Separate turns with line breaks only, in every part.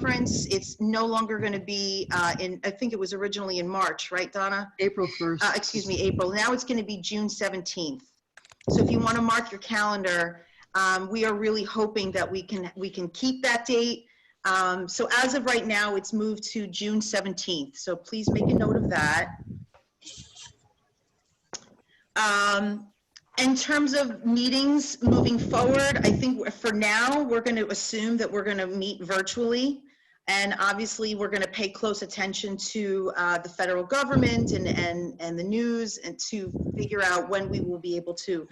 conference. It's no longer going to be I think it was originally in March, right, Donna?
April 1st.
Excuse me, April. Now it's going to be June 17th. So if you want to mark your calendar, we are really hoping that we can keep that date. So as of right now, it's moved to June 17th. So please make a note of that. In terms of meetings moving forward, I think for now, we're going to assume that we're going to meet virtually. And obviously, we're going to pay close attention to the federal government and the news, and to figure out when we will be able to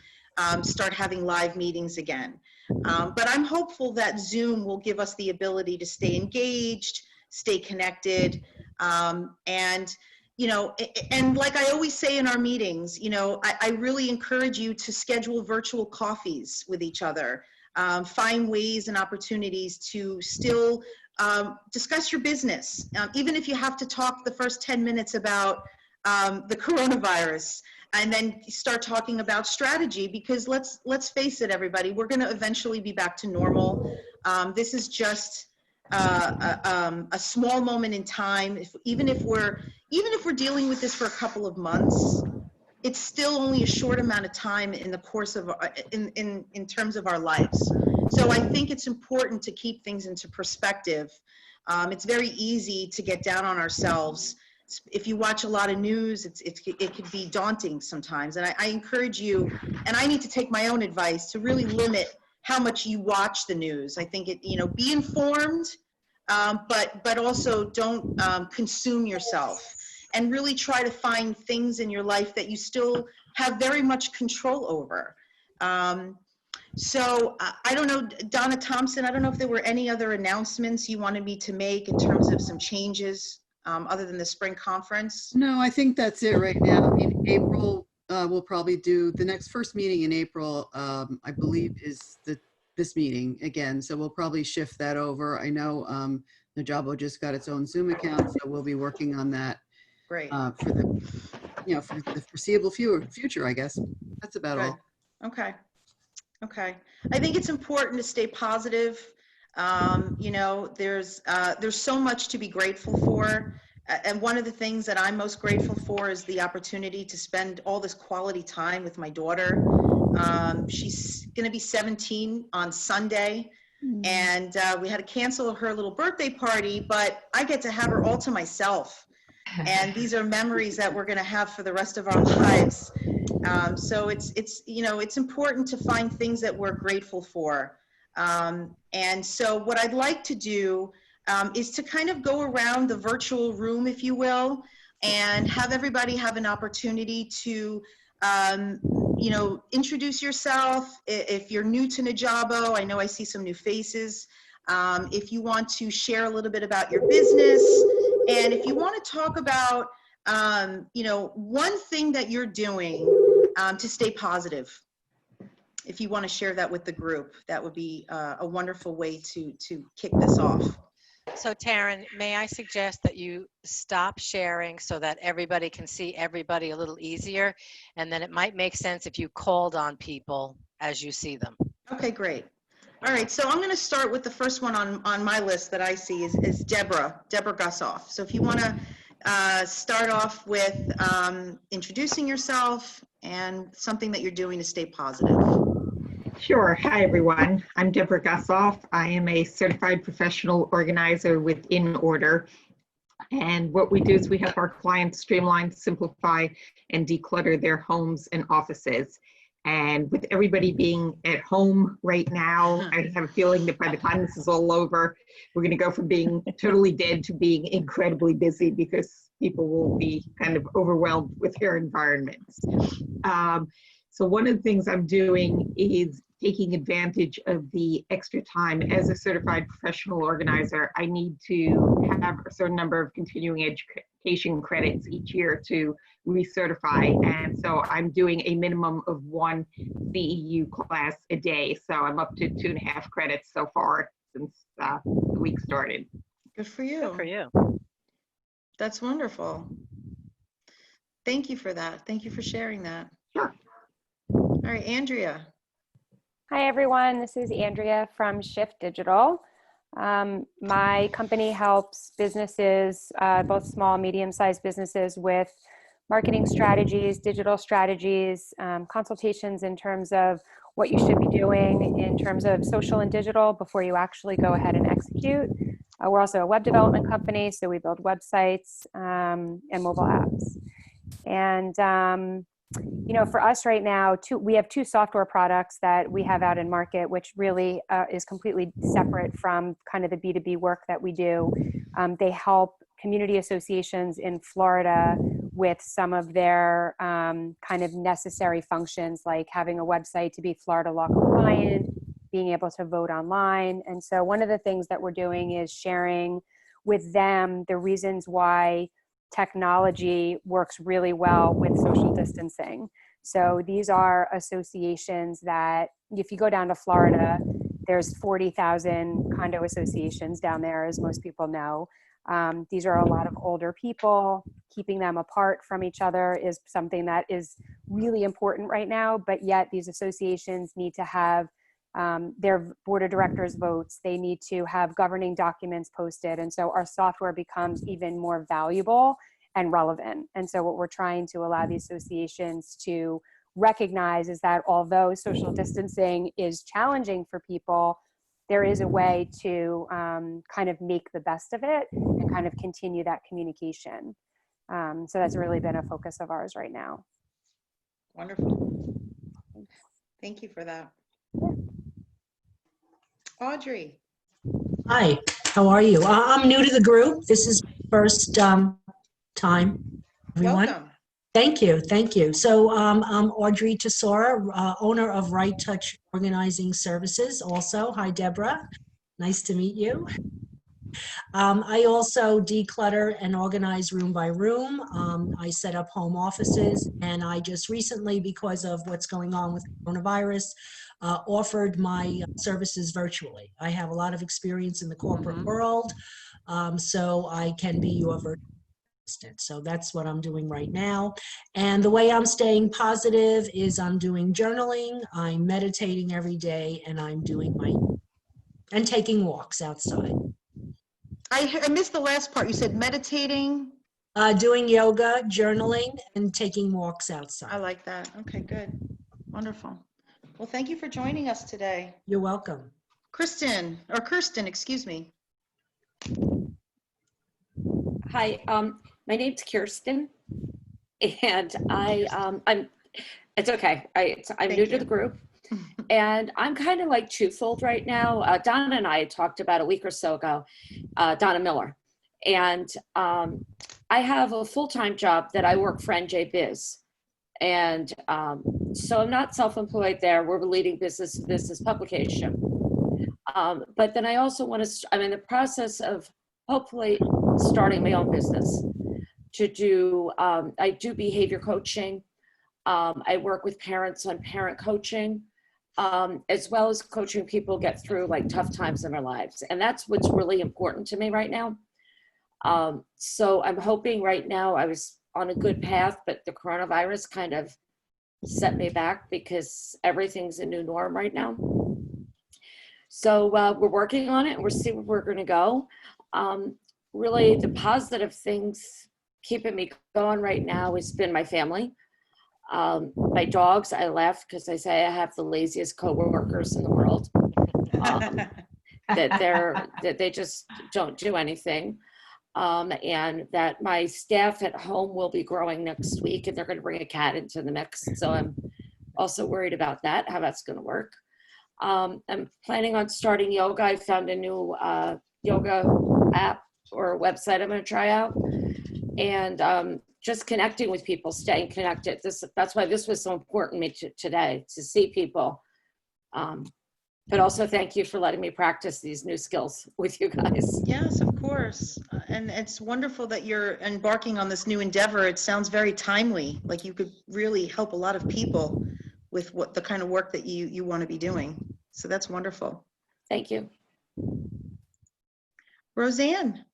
start having live meetings again. But I'm hopeful that Zoom will give us the ability to stay engaged, stay connected, and you know, and like I always say in our meetings, you know, I really encourage you to schedule virtual coffees with each other. Find ways and opportunities to still discuss your business, even if you have to talk the first 10 minutes about the coronavirus, and then start talking about strategy, because let's face it, everybody, we're going to eventually be back to normal. This is just a small moment in time. Even if we're dealing with this for a couple of months, it's still only a short amount of time in the course of in terms of our lives. So I think it's important to keep things into perspective. It's very easy to get down on ourselves. If you watch a lot of news, it could be daunting sometimes. And I encourage you, and I need to take my own advice, to really limit how much you watch the news. I think be informed, but also don't consume yourself, and really try to find things in your life that you still have very much control over. So I don't know, Donna Thompson, I don't know if there were any other announcements you wanted me to make in terms of some changes other than the spring conference.
No, I think that's it right now. In April, we'll probably do the next first meeting in April, I believe is this meeting again. So we'll probably shift that over. I know Najabo just got its own Zoom account, so we'll be working on that.
Great.
For the foreseeable future, I guess. That's about
Good.
all.
Okay. I think it's important to stay positive. There's so much to be grateful for. And one of the things that I'm most grateful for is the opportunity to spend all this quality time with my daughter. She's going to be 17 on Sunday. And we had to cancel her little birthday party, but I get to have her all to myself. And these are memories that we're going to have for the rest of our lives. So it's important to find things that we're grateful for. And so what I'd like to do is to kind of go around the virtual room, if you will, and have everybody have an opportunity to, introduce yourself. If you're new to Najabo, I know I see some new faces. If you want to share a little bit about your business, and if you want to talk about, one thing that you're doing to stay positive, if you want to share that with the group, that would be a wonderful way to kick this off.
So Taryn, may I suggest that you stop sharing so that everybody can see everybody a little easier? And then it might make sense if you called on people as you see them.
Okay, great. All right, so I'm going to start with the first one on my list that I see is Deborah Gussoff. So if you want to start off with introducing yourself and something that you're doing to stay positive.
Sure. Hi, everyone. I'm Deborah Gussoff. I am a certified professional organizer with InOrder. And what we do is we help our clients streamline, simplify, and declutter their homes and offices. And with everybody being at home right now, I have a feeling that by the time this is all over, we're going to go from being totally dead to being incredibly busy, because people will be kind of overwhelmed with their environments. So one of the things I'm doing is taking advantage of the extra time. As a certified professional organizer, I need to have a certain number of continuing education credits each year to recertify. And so I'm doing a minimum of one CEU class a day. So I'm up to 2.5 credits so far since the week started.
Good for you.
Good for you.
That's wonderful. Thank you for that. Thank you for sharing that.
Sure.
All right, Andrea.
Hi, everyone. This is Andrea from Shift Digital. My company helps businesses, both small, medium-sized businesses, with marketing strategies, digital strategies, consultations in terms of what you should be doing in terms of social and digital before you actually go ahead and execute. We're also a web development company, so we build websites and mobile apps. And you know, for us right now, we have two software products that we have out in market, which really is completely separate from kind of the B2B work that we do. They help community associations in Florida with some of their kind of necessary functions, like having a website to be Florida law compliant, being able to vote online. And so one of the things that we're doing is sharing with them the reasons why technology works really well with social distancing. So these are associations that, if you go down to Florida, there's 40,000 condo associations down there, as most people know. These are a lot of older people. Keeping them apart from each other is something that is really important right now, but yet these associations need to have their board of directors votes. They need to have governing documents posted. And so our software becomes even more valuable and relevant. And so what we're trying to allow the associations to recognize is that although social distancing is challenging for people, there is a way to kind of make the best of it and kind of continue that communication. So that's really been a focus of ours right now.
Wonderful. Thank you for that. Audrey.
Hi, how are you? I'm new to the group. This is first time, everyone.
Welcome.
Thank you, thank you. So I'm Audrey Tesora, owner of Right Touch Organizing Services also. Hi, Deborah. Nice to meet you. I also declutter and organize room by room. I set up home offices, and I just recently, because of what's going on with coronavirus, offered my services virtually. I have a lot of experience in the corporate world, so I can be your virtual assistant. So that's what I'm doing right now. And the way I'm staying positive is I'm doing journaling, I'm meditating every day, and I'm doing and taking walks outside.
I missed the last part. You said meditating.
Doing yoga, journaling, and taking walks outside.
I like that. Okay, good. Wonderful. Well, thank you for joining us today.
You're welcome.
Kirsten, excuse me.
Hi, my name's Kirsten, and it's okay. I'm new to the group, and I'm kind of like twofold right now. Donna and I had talked about a week or so ago, Donna Miller, and I have a full-time job that I work for NJ Biz, and so I'm not self-employed there. We're a leading business publication, but then I also I'm in the process of hopefully starting my own business to do, I do behavior coaching. I work with parents on parent coaching, as well as coaching people get through like tough times in their lives. And that's what's really important to me right now. So I'm hoping right now I was on a good path, but the coronavirus kind of set me back because everything's a new norm right now. So we're working on it and we're seeing where we're gonna go. Really the positive things keeping me going right now has been my family. My dogs, I laugh because I say I have the laziest coworkers in the world. That they just don't do anything. And that my staff at home will be growing next week and they're going to bring a cat into the mix. So I'm also worried about that, how that's going to work. I'm planning on starting yoga. I found a new yoga app or website I'm going to try out, and just connecting with people, staying connected. That's why this was so important to me today, to see people. But also thank you for letting me practice these new skills with you guys.
Yes, of course. And it's wonderful that you're embarking on this new endeavor. It sounds very timely, like you could really help a lot of people with what the kind of work that you want to be doing. So that's wonderful.
Thank you.
Roseanne.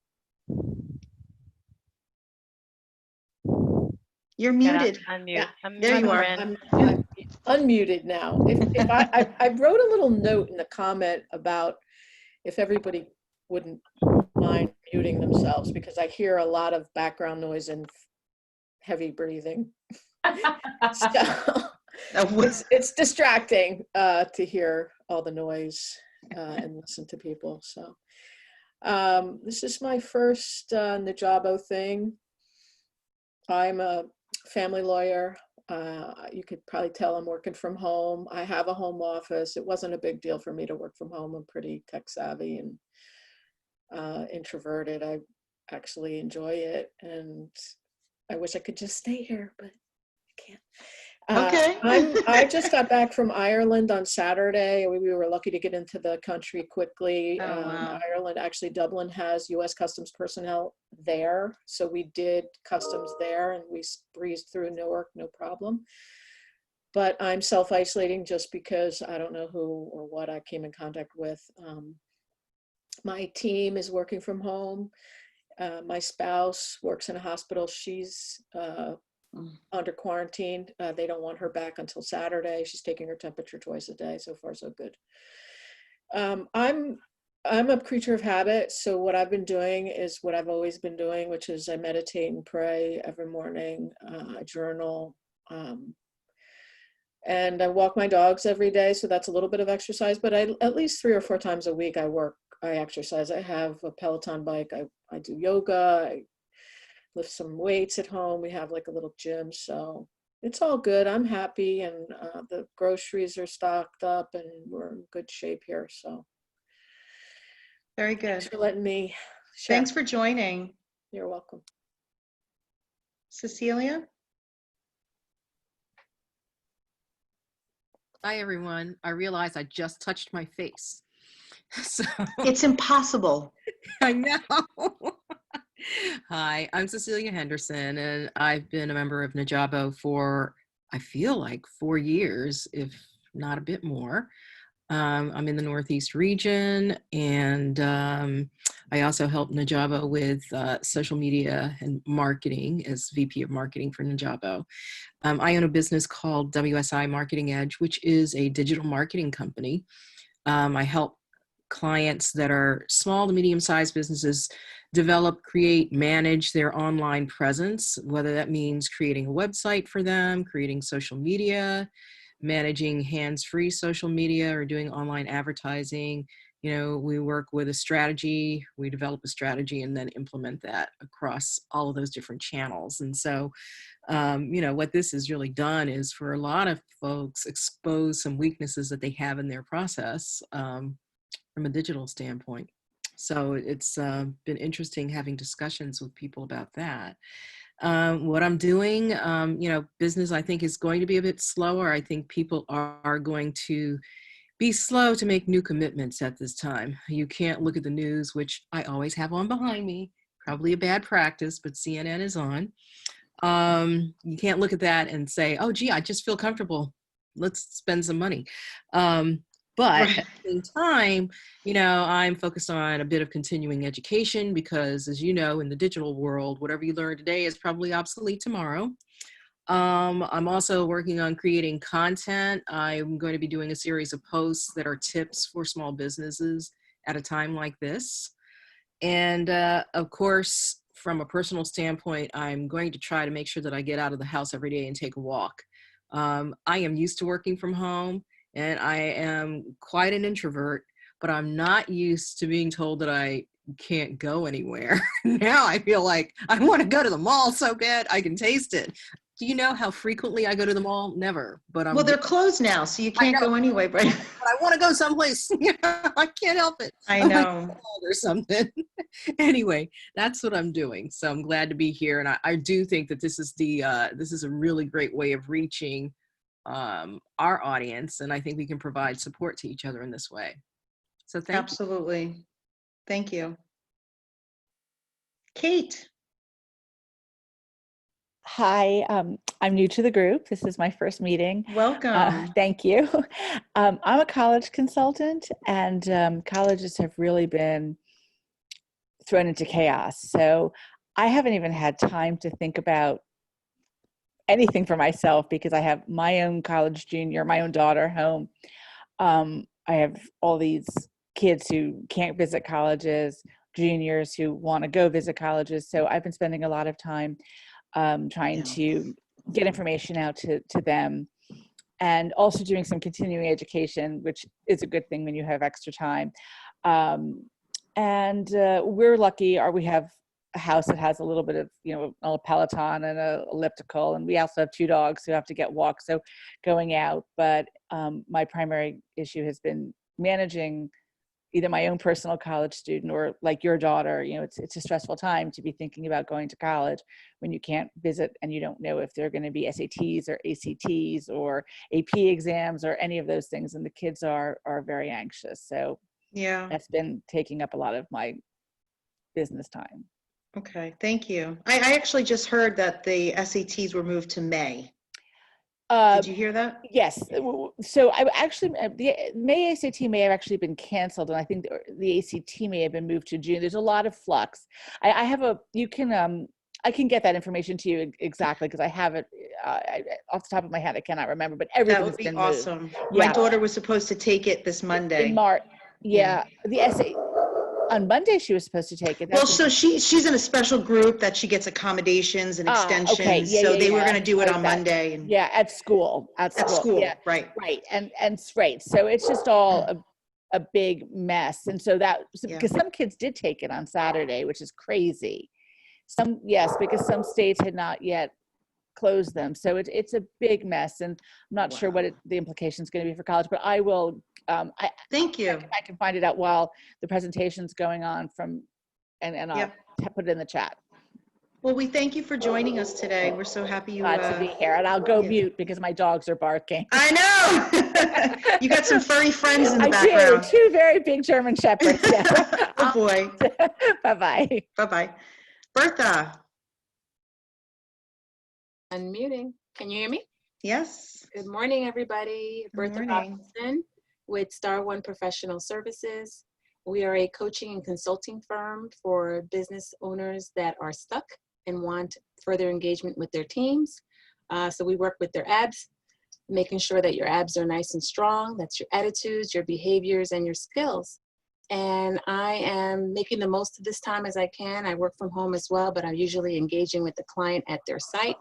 You're muted.
Unmute.
There you are.
Corinne.
I'm unmuted now. If I wrote a little note in the comment about if everybody wouldn't mind muting themselves because I hear a lot of background noise and heavy breathing. So it's distracting to hear all the noise and listen to people. So this is my first Najabo thing. I'm a family lawyer. You could probably tell I'm working from home. I have a home office. It wasn't a big deal for me to work from home. I'm pretty tech savvy and introverted. I actually enjoy it, and I wish I could just stay here, but I can't.
Okay.
I just got back from Ireland on Saturday. We were lucky to get into the country quickly.
Oh, wow.
Ireland, actually, Dublin has U.S. Customs personnel there. So we did customs there and we breezed through Newark, no problem. But I'm self-isolating just because I don't know who or what I came in contact with. My team is working from home. My spouse works in a hospital. She's under quarantine. They don't want her back until Saturday. She's taking her temperature twice a day. So far, so good. I'm a creature of habit. So what I've been doing is what I've always been doing, which is I meditate and pray every morning. I journal, and I walk my dogs every day. So that's a little bit of exercise. But at least 3 or 4 times a week, I exercise. I have a Peloton bike. I do yoga. I lift some weights at home. We have like a little gym, so it's all good. I'm happy, and the groceries are stocked up and we're in good shape here. So
Very good.
thanks for letting me share.
Thanks for joining.
You're welcome.
Cecilia?
Hi, everyone. I realized I just touched my face. So
It's impossible.
I know. Hi, I'm Cecilia Henderson, and I've been a member of Najabo for, I feel like 4 years, if not a bit more. I'm in the Northeast region, and I also help Najabo with social media and marketing as VP of Marketing for Najabo. I own a business called WSI Marketing Edge, which is a digital marketing company. I help clients that are small to medium-sized businesses develop, create, manage their online presence, whether that means creating a website for them, creating social media, managing hands-free social media, or doing online advertising. You know, we work with a strategy, we develop a strategy and then implement that across all of those different channels. And so, you know, what this has really done is for a lot of folks expose some weaknesses that they have in their process from a digital standpoint. So it's been interesting having discussions with people about that. What I'm doing, you know, business I think is going to be a bit slower. I think people are going to be slow to make new commitments at this time. You can't look at the news, which I always have on behind me, probably a bad practice, but CNN is on. You can't look at that and say, oh, gee, I just feel comfortable. Let's spend some money. But at the same time, you know, I'm focused on a bit of continuing education because, as you know, in the digital world, whatever you learn today is probably obsolete tomorrow. I'm also working on creating content. I'm going to be doing a series of posts that are tips for small businesses at a time like this. And of course, from a personal standpoint, I'm going to try to make sure that I get out of the house every day and take a walk. I am used to working from home. And I am quite an introvert, but I'm not used to being told that I can't go anywhere. Now I feel like I want to go to the mall so bad I can taste it. Do you know how frequently I go to the mall? Never. But
Well, they're closed now, so you can't go anyway, right?
But I want to go someplace. I can't help it.
I know.
Or something. Anyway, that's what I'm doing. So I'm glad to be here, and I do think that this is a really great way of reaching our audience, and I think we can provide support to each other in this way. So thank you.
Absolutely. Thank you. Kate.
Hi, I'm new to the group. This is my first meeting.
Welcome.
Thank you. I'm a college consultant, and colleges have really been thrown into chaos. So I haven't even had time to think about anything for myself because I have my own college junior, my own daughter home. I have all these kids who can't visit colleges, juniors who want to go visit colleges. So I've been spending a lot of time trying
Yeah.
to get information out to them, and also doing some continuing education, which is a good thing when you have extra time. And we're lucky, or we have a house that has a little bit of, a Peloton and a elliptical, and we also have 2 dogs who have to get walks, so going out. But my primary issue has been managing either my own personal college student, or like your daughter. It's a stressful time to be thinking about going to college when you can't visit and you don't know if they're going to be SATs or ACTs or AP exams or any of those things, and the kids are very anxious. So
Yeah.
that's been taking up a lot of my business time.
Okay. Thank you. I actually just heard that the SATs were moved to May. Did you hear that?
Yes. So I actually, the May ACT may have actually been canceled, and I think the ACT may have been moved to June. There's a lot of flux. I can get that information to you exactly, because I have it off the top of my head. I cannot remember, but everything's
That would be
been moved.
awesome. My
Yeah.
daughter was supposed to take it this Monday.
In March. Yeah. The essay on Monday she was supposed to take it.
Well, so she's in a special group that she gets accommodations and extensions.
Okay. Yeah,
so
yeah,
they were
yeah.
going to do it
Like
on
that.
Monday. And
Yeah, at school. At school. Yeah.
Right.
Right. And right. So it's just all a big mess. And so because some kids did take it on Saturday, which is crazy. Because some states had not yet closed them. So it's a big mess, and I'm not sure what the implication is going to be for college, but I will.
Thank you.
I can find it out while the presentation's going on and I'll put it in the chat.
Well, we thank you for joining us today. We're so happy you
Glad to be here, and I'll go mute because my dogs are barking.
I know. You got some furry friends in the
I
background.
do. 2 very big German shepherds.
Oh boy.
Bye-bye.
Bye-bye. Bertha.
Unmuting. Can you hear me?
Yes.
Good morning, everybody.
Good
Bertha
morning.
Robinson with Star One Professional Services. We are a coaching and consulting firm for business owners that are stuck and want further engagement with their teams. So we work with their abs, making sure that your abs are nice and strong. That's your attitudes, your behaviors, and your skills. And I am making the most of this time as I can. I work from home as well, but I'm usually engaging with the client at their site.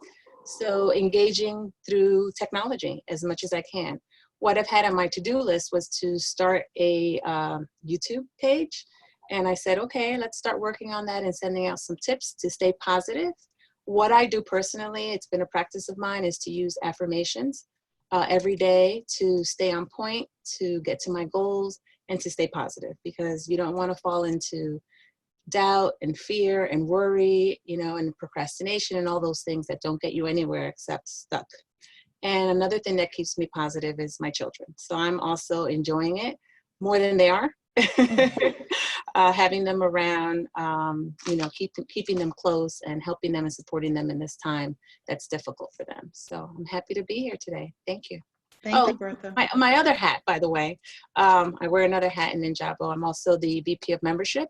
So engaging through technology as much as I can. What I've had on my to-do list was to start a YouTube page. And I said, okay, let's start working on that and sending out some tips to stay positive. What I do personally, it's been a practice of mine, is to use affirmations every day to stay on point, to get to my goals, and to stay positive, because you don't want to fall into doubt and fear and worry, and procrastination and all those things that don't get you anywhere except stuck. And another thing that keeps me positive is my children. So I'm also enjoying it more than they are. Having them around, keeping them close and helping them and supporting them in this time that's difficult for them. So I'm happy to be here today. Thank you.
Thank you, Bertha.
My other hat, by the way, I wear another hat in Ninjabo. I'm also the VP of membership,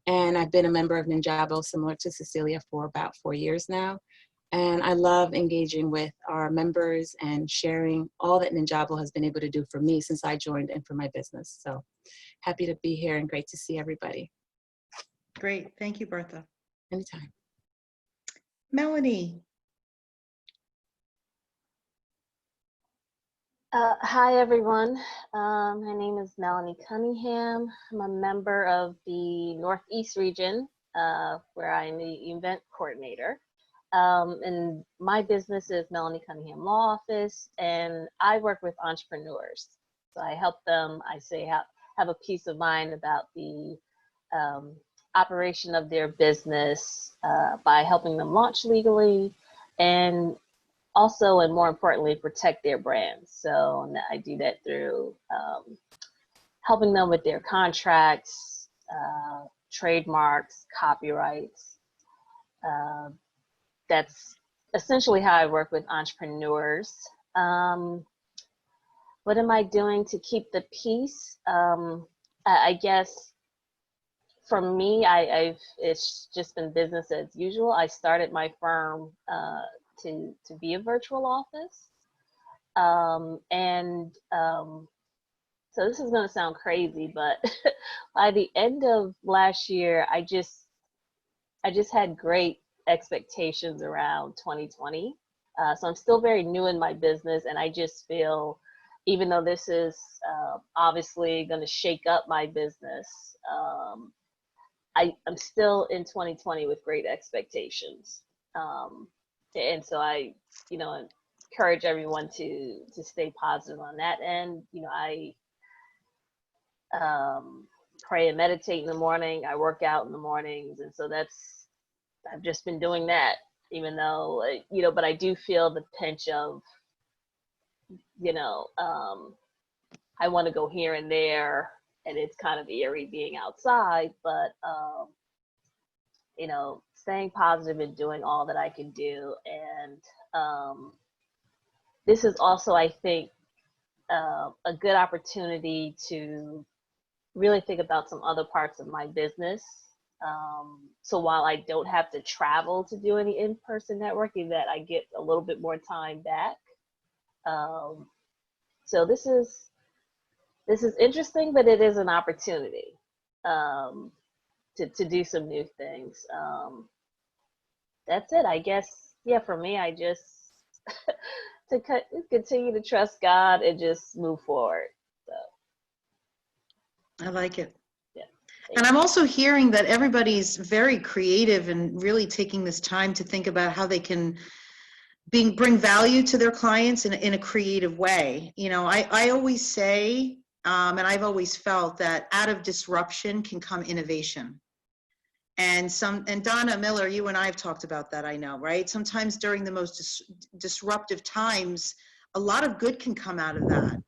and I've been a member of Ninjabo, similar to Cecilia, for about 4 years now. And I love engaging with our members and sharing all that Ninjabo has been able to do for me since I joined and for my business. So happy to be here and great to see everybody.
Great. Thank you, Bertha.
Anytime.
Melanie.
Hi, everyone. My name is Melanie Cunningham. I'm a member of the Northeast region, where I'm the event coordinator. And my business is Melanie Cunningham Law Office, and I work with entrepreneurs. So I help them, have a peace of mind about the operation of their business by helping them launch legally, and also, and more importantly, protect their brands. So I do that through helping them with their contracts, trademarks, copyrights. That's essentially how I work with entrepreneurs. What am I doing to keep the peace? I guess for me, it's just been business as usual. I started my firm to be a virtual office. So this is going to sound crazy, but by the end of last year, I just had great expectations around 2020. So I'm still very new in my business, and I just feel, even though this is obviously going to shake up my business, I'm still in 2020 with great expectations. And so I, encourage everyone to stay positive on that end. I pray and meditate in the morning. I work out in the mornings, and so I've just been doing that. Even though but I do feel the pinch of, I want to go here and there, and it's kind of eerie being outside, but staying positive and doing all that I can do. And this is also, I think, a good opportunity to really think about some other parts of my business. So while I don't have to travel to do any in-person networking, that I get a little bit more time back. So this is interesting, but it is an opportunity to do some new things. That's it, I guess. Yeah, for me, I just to continue to trust God and just move forward. So.
I like it.
Yeah.
And I'm also hearing that everybody's very creative and really taking this time to think about how they can bring value to their clients in a creative way. I always say, and I've always felt that out of disruption can come innovation. And Donna Miller, you and I have talked about that, I know, right? Sometimes during the most disruptive times, a lot of good can come out of that.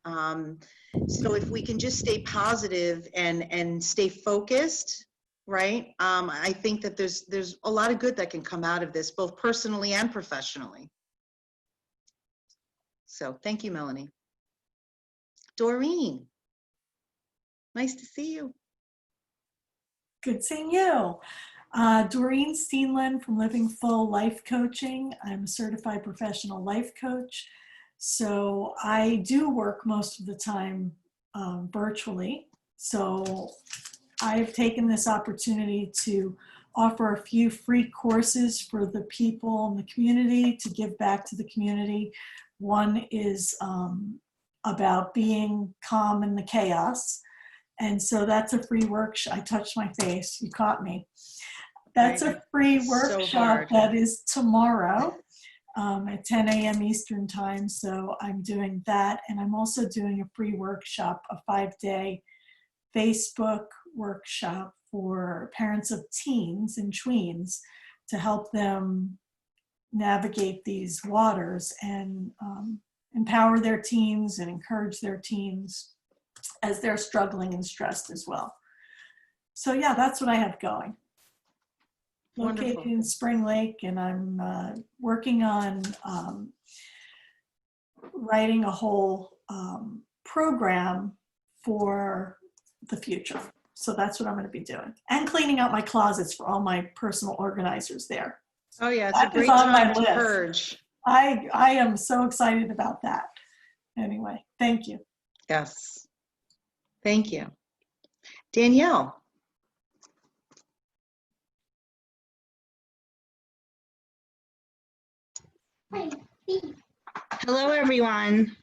So if we can just stay positive and stay focused, right? I think that there's a lot of good that can come out of this, both personally and professionally. So thank you, Melanie. Doreen, nice to see you.
Good seeing you. Doreen Steenland from Living Full Life Coaching. I'm a certified professional life coach. So I do work most of the time virtually. So I've taken this opportunity to offer a few free courses for the people in the community to give back to the community. One is about being calm in the chaos. And so that's a free workshop. I touched my face, you caught me. That's a free workshop that is tomorrow at 10 a.m. Eastern time. So I'm doing that. And I'm also doing a free workshop, a 5-day Facebook workshop for parents of teens and tweens to help them navigate these waters and empower their teens and encourage their teens as they're struggling and stressed as well. So yeah, that's what I have going. Located
Wonderful.
in Spring Lake, and I'm working on writing a whole program for the future. So that's what I'm going to be doing. And cleaning out my closets for all my personal organizers there.
Oh yeah, it's
That
a great
is on my
time to
list.
purge.
I am so excited about that. Anyway, thank you.
Yes. Thank you. Danielle.
Hello, everyone.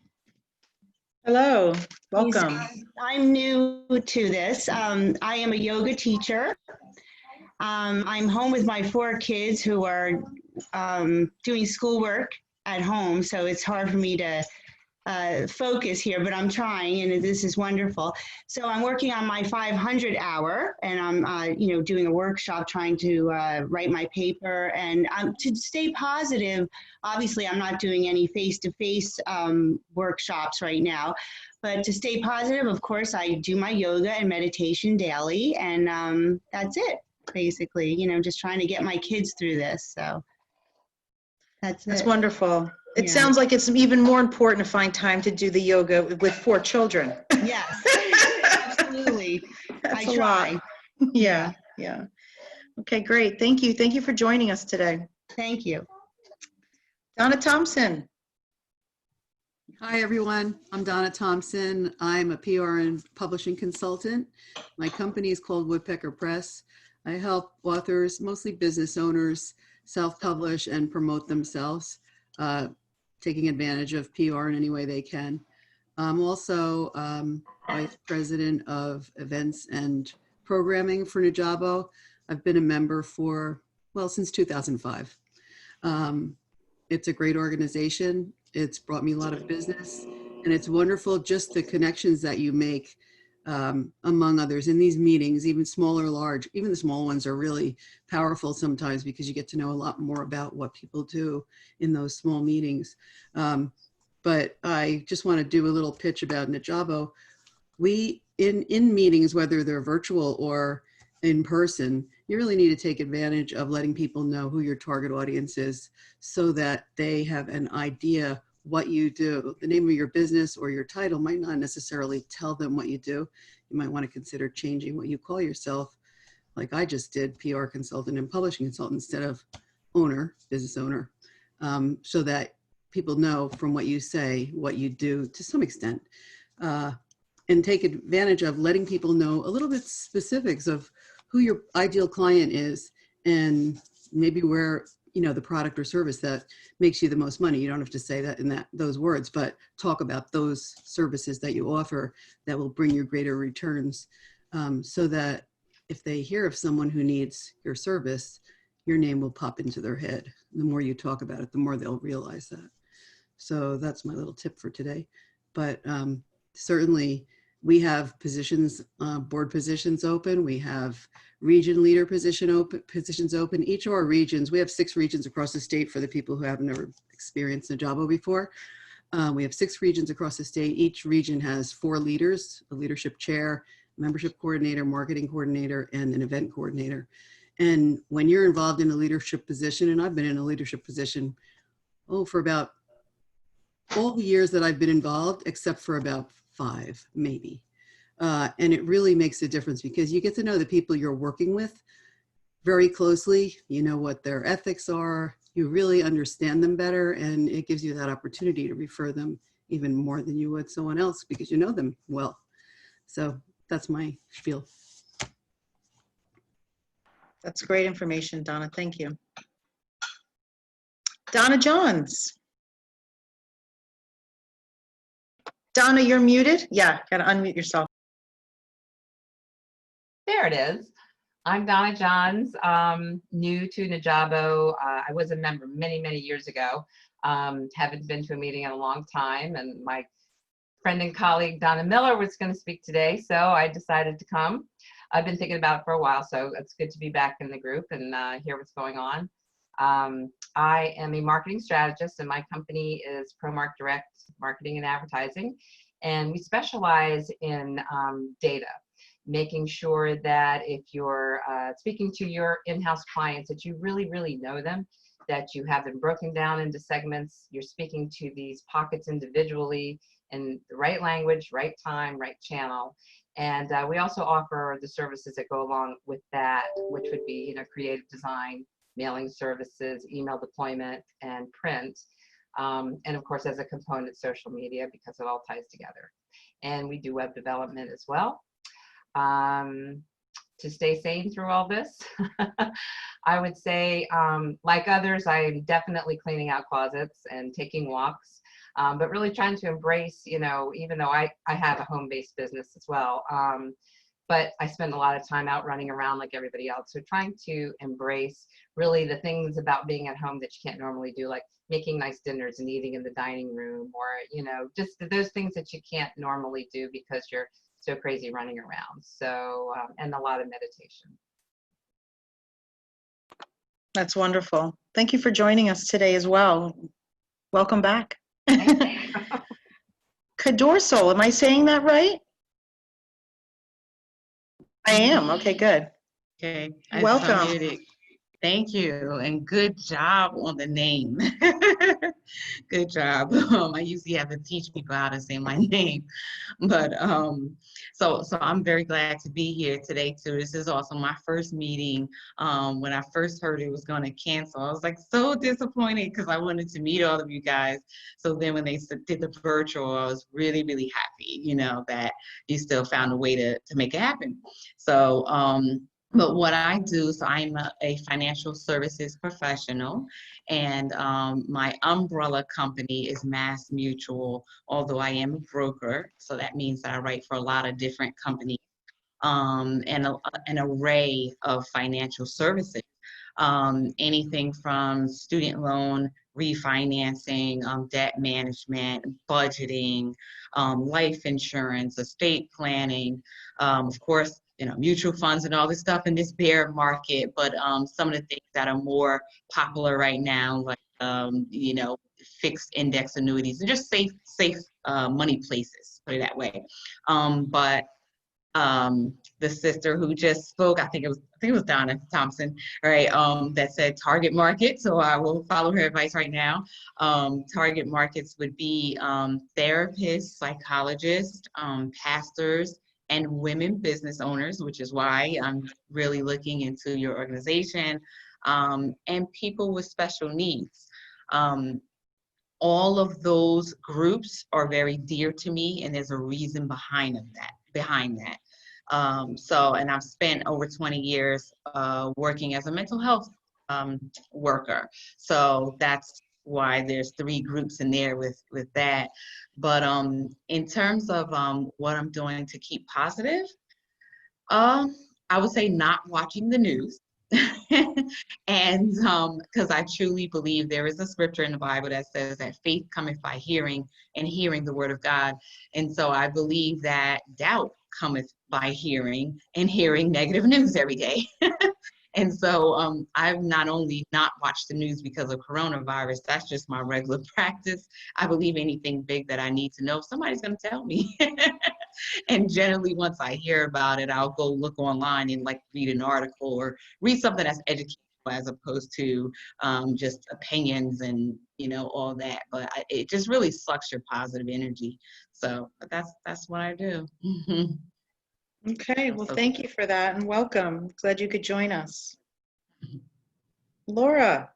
Hello, welcome.
I'm new to this. I am a yoga teacher. I'm home with my 4 kids who are doing schoolwork at home, so it's hard for me to focus here, but I'm trying, and this is wonderful. So I'm working on my 500 hour, and I'm doing a workshop trying to write my paper, and to stay positive. Obviously, I'm not doing any face-to-face workshops right now, but to stay positive, of course, I do my yoga and meditation daily, and that's it, basically. Just trying to get my kids through this. So that's it.
That's wonderful. It
Yeah.
sounds like it's even more important to find time to do the yoga with 4 children.
Yes, absolutely.
That's
I
a
try.
lot. Yeah, yeah. Okay, great. Thank you. Thank you for joining us today.
Thank you.
Donna Thompson.
Hi, everyone. I'm Donna Thompson. I'm a PR and publishing consultant. My company is called Woodpecker Press. I help authors, mostly business owners, self-publish and promote themselves, taking advantage of PR in any way they can. I'm also Vice President of Events and Programming for Najabo. I've been a member for, well, since 2005. It's a great organization. It's brought me a lot of business, and it's wonderful just the connections that you make among others in these meetings, even small or large. Even the small ones are really powerful sometimes because you get to know a lot more about what people do in those small meetings. But I just want to do a little pitch about Najabo. We, in meetings, whether they're virtual or in person, you really need to take advantage of letting people know who your target audience is so that they have an idea what you do. The name of your business or your title might not necessarily tell them what you do. You might want to consider changing what you call yourself, like I just did, PR consultant and publishing consultant instead of owner, business owner, so that people know from what you say, what you do to some extent, and take advantage of letting people know a little bit specifics of who your ideal client is and maybe where, you know, the product or service that makes you the most money. You don't have to say that in those words, but talk about those services that you offer that will bring you greater returns, so that if they hear of someone who needs your service, your name will pop into their head. The more you talk about it, the more they'll realize that. So that's my little tip for today. But certainly we have positions, board positions open. We have region leader positions open. Each of our regions, we have 6 regions across the state for the people who have never experienced Najabo before. We have 6 regions across the state. Each region has 4 leaders, a leadership chair, membership coordinator, marketing coordinator, and an event coordinator. And when you're involved in a leadership position, and I've been in a leadership position, for about all the years that I've been involved, except for about 5, maybe. And it really makes a difference because you get to know the people you're working with very closely. You know what their ethics are. You really understand them better, and it gives you that opportunity to refer them even more than you would someone else because you know them well. So that's my spiel.
That's great information, Donna. Thank you. Donna Johns. Donna, you're muted. Yeah, gotta unmute yourself.
There it is. I'm Donna Johns, new to Najabo. I was a member many, many years ago. Haven't been to a meeting in a long time, and my friend and colleague Donna Miller was going to speak today, so I decided to come. I've been thinking about it for a while, so it's good to be back in the group and hear what's going on. I am a marketing strategist, and my company is ProMark Direct Marketing and Advertising, and we specialize in data, making sure that if you're speaking to your in-house clients, that you really, really know them, that you have them broken down into segments, you're speaking to these pockets individually in the right language, right time, right channel. And we also offer the services that go along with that, which would be, you know, creative design, mailing services, email deployment, and print. And of course, as a component, social media, because it all ties together. And we do web development as well. To stay sane through all this, I would say, like others, I'm definitely cleaning out closets and taking walks, but really trying to embrace, you know, even though I have a home-based business as well, but I spend a lot of time out running around like everybody else. So trying to embrace really the things about being at home that you can't normally do, like making nice dinners and eating in the dining room, or, you know, just those things that you can't normally do because you're so crazy running around. So, and a lot of meditation.
That's wonderful. Thank you for joining us today as well. Welcome back. Cadorsal, am I saying that right? I am. Okay, good.
Okay. I
Welcome.
unmuted. Thank you, and good job on the name. Good job. I usually have to teach people how to say my name, but so I'm very glad to be here today too. This is also my first meeting. When I first heard it was going to cancel, I was like so disappointed because I wanted to meet all of you guys. So then when they did the virtual, I was really, really happy, that you still found a way to make it happen. So but what I do, so I'm a financial services professional, and my umbrella company is Mass Mutual, although I am a broker. So that means that I write for a lot of different companies, and an array of financial services. Anything from student loan refinancing, debt management, budgeting, life insurance, estate planning, of course, mutual funds and all this stuff in this bear market. But some of the things that are more popular right now, like fixed index annuities and just safe money places, put it that way. But the sister who just spoke, I think it was Donna Thompson, right? That said target market. So I will follow her advice right now. Target markets would be therapists, psychologists, pastors, and women business owners, which is why I'm really looking into your organization, and people with special needs. All of those groups are very dear to me, and there's a reason behind that. And I've spent over 20 years working as a mental health worker. So that's why there's 3 groups in there with that. But in terms of what I'm doing to keep positive, I would say not watching the news. And because I truly believe there is a scripture in the Bible that says that faith cometh by hearing, and hearing the word of God. And so I believe that doubt cometh by hearing, and hearing negative news every day. And so I've not only not watched the news because of coronavirus, that's just my regular practice. I believe anything big that I need to know, somebody's going to tell me. And generally, once I hear about it, I'll go look online and read an article or read something that's educational as opposed to just opinions and all that. But it just really sucks your positive energy. So that's what I do.
Okay, well, thank you for that and welcome. Glad you could join us. Laura.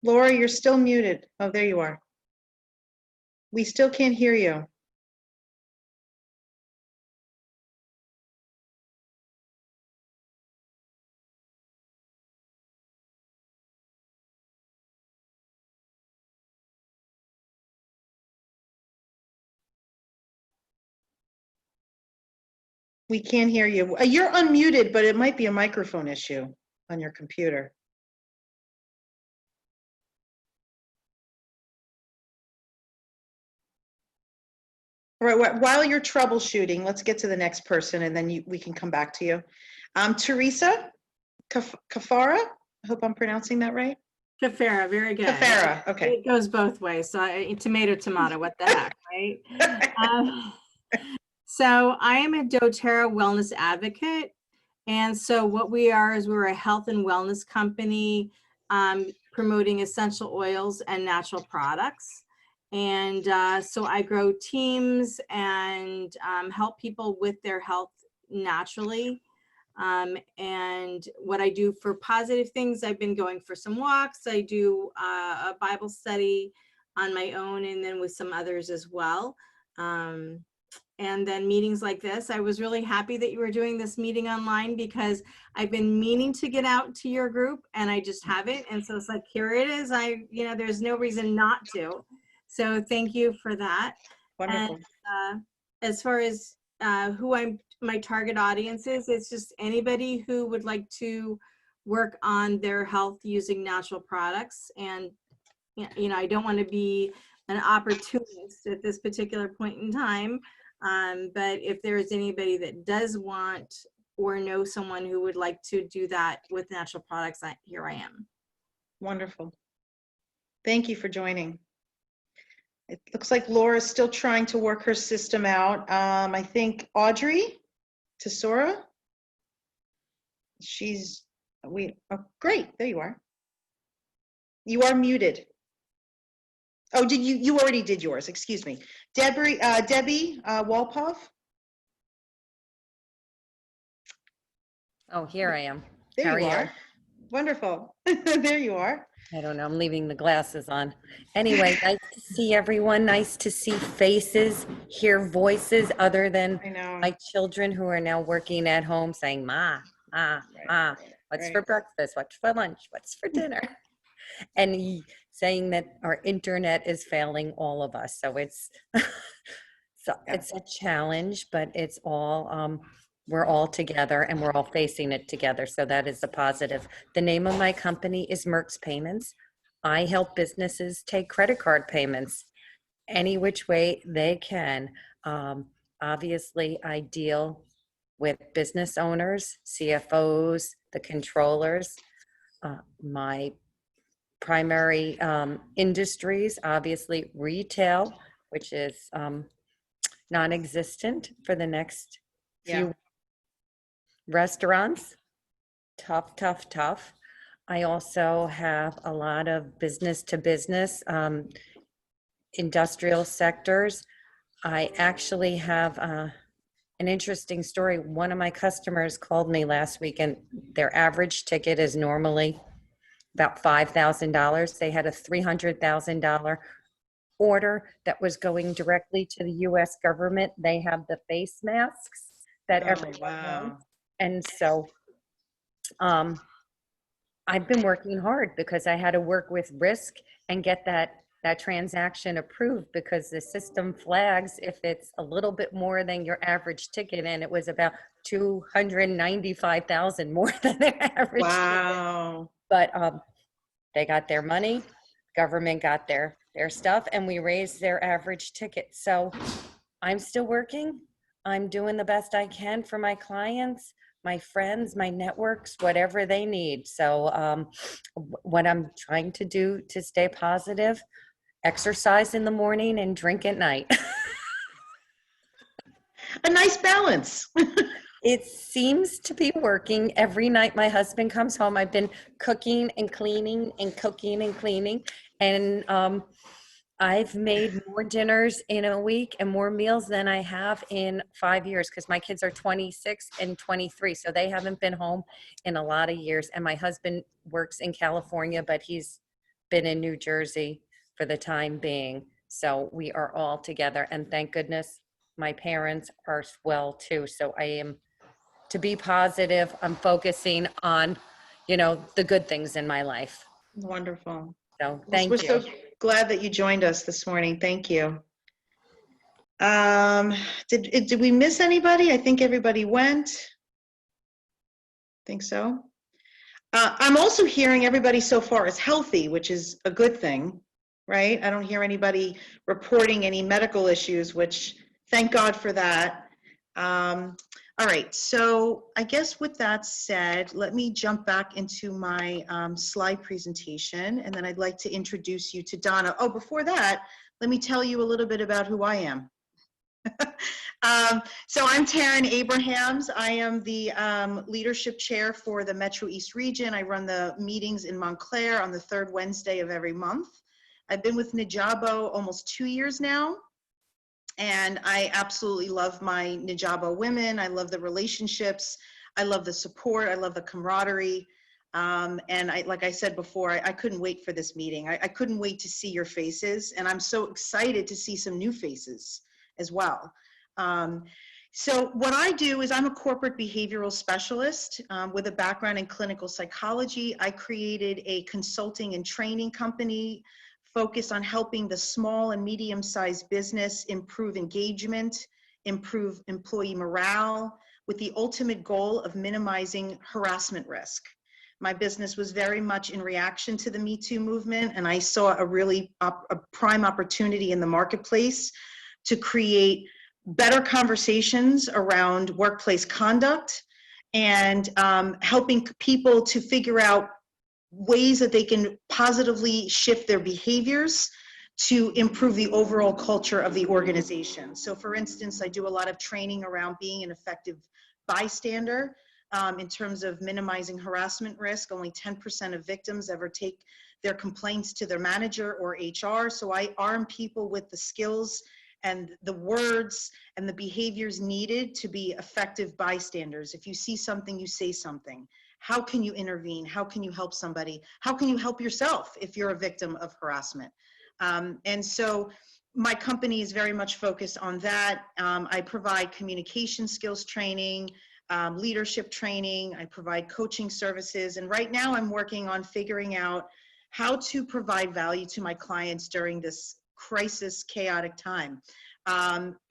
Laura, you're still muted. Oh, there you are. We still can't hear you. We can't hear you. You're unmuted, but it might be a microphone issue on your computer. All right, while you're troubleshooting, let's get to the next person and then we can come back to you. Teresa Kafara, I hope I'm pronouncing that right.
Kafara, very good.
Kafara, okay.
It goes both ways. So tomato, what the heck, right? So I am a doTERRA wellness advocate. And so what we are is we're a health and wellness company promoting essential oils and natural products. And so I grow teams and help people with their health naturally. And what I do for positive things, I've been going for some walks. I do a Bible study on my own and then with some others as well. And then meetings like this. I was really happy that you were doing this meeting online because I've been meaning to get out to your group and I just haven't. And so it's like, here it is. There's no reason not to. So thank you for that.
Wonderful.
And as far as who my target audience is, it's just anybody who would like to work on their health using natural products. And, I don't want to be an opportunist at this particular point in time. But if there is anybody that does want or know someone who would like to do that with natural products, here I am.
Wonderful. Thank you for joining. It looks like Laura's still trying to work her system out. I think Audrey Tesora. Oh, great, there you are. You are muted. Oh, you already did yours, excuse me. Debbie Walpoff.
Oh, here I am.
There
How
you
are
are. Wonderful. There you are.
I don't know, I'm leaving the glasses on. Anyway, nice to see everyone. Nice to see faces, hear voices other than my children who are now working at home saying, Ma, Ma, Ma, what's for breakfast? What's for lunch? What's for dinner? And saying that our internet is failing all of us. So it's it's a challenge, but it's all we're all together and we're all facing it together. So that is a positive. The name of my company is Merck's Payments. I help businesses take credit card payments any which way they can. Obviously, I deal with business owners, CFOs, the controllers. My primary industries, obviously retail, which is non-existent for the next few. Restaurants, tough. I also have a lot of business to business, industrial sectors. I actually have an interesting story. One of my customers called me last week and their average ticket is normally about $5,000. They had a $300,000 order that was going directly to the US government. They have the face masks that everyone wants. And so I've been working hard because I had to work with risk and get that transaction approved because the system flags if it's a little bit more than your average ticket, and it was about $295,000 more than their average ticket. But they got their money, government got their stuff, and we raised their average ticket. So I'm still working. I'm doing the best I can for my clients, my friends, my networks, whatever they need. So what I'm trying to do to stay positive, exercise in the morning and drink at night.
A nice balance.
It seems to be working. Every night my husband comes home, I've been cooking and cleaning and cooking and cleaning. And I've made more dinners in a week and more meals than I have in 5 years because my kids are 26 and 23. So they haven't been home in a lot of years. And my husband works in California, but he's been in New Jersey for the time being. So we are all together. And thank goodness my parents are well too. So I am, to be positive, I'm focusing on, the good things in my life.
Wonderful.
So thank
We're
you.
so glad that you joined us this morning. Thank you. Did we miss anybody? I think everybody went. Think so. I'm also hearing everybody so far is healthy, which is a good thing, right? I don't hear anybody reporting any medical issues, which thank God for that. All right, so I guess with that said, let me jump back into my slide presentation, and then I'd like to introduce you to Donna. Oh, before that, let me tell you a little bit about who I am. So I'm Taryn Abrahams. I am the leadership chair for the Metro East region. I run the meetings in Montclair on the third Wednesday of every month. I've been with Nijabo almost 2 years now. And I absolutely love my Nijabo women. I love the relationships. I love the support. I love the camaraderie. And like I said before, I couldn't wait for this meeting. I couldn't wait to see your faces. And I'm so excited to see some new faces as well. So what I do is I'm a corporate behavioral specialist with a background in clinical psychology. I created a consulting and training company focused on helping the small and medium-sized business improve engagement, improve employee morale, with the ultimate goal of minimizing harassment risk. My business was very much in reaction to the Me Too movement, and I saw a really a prime opportunity in the marketplace to create better conversations around workplace conduct and helping people to figure out ways that they can positively shift their behaviors to improve the overall culture of the organization. So for instance, I do a lot of training around being an effective bystander in terms of minimizing harassment risk. Only 10% of victims ever take their complaints to their manager or HR. So I arm people with the skills and the words and the behaviors needed to be effective bystanders. If you see something, you say something. How can you intervene? How can you help somebody? How can you help yourself if you're a victim of harassment? And so my company is very much focused on that. I provide communication skills training, leadership training. I provide coaching services. And right now I'm working on figuring out how to provide value to my clients during this crisis, chaotic time.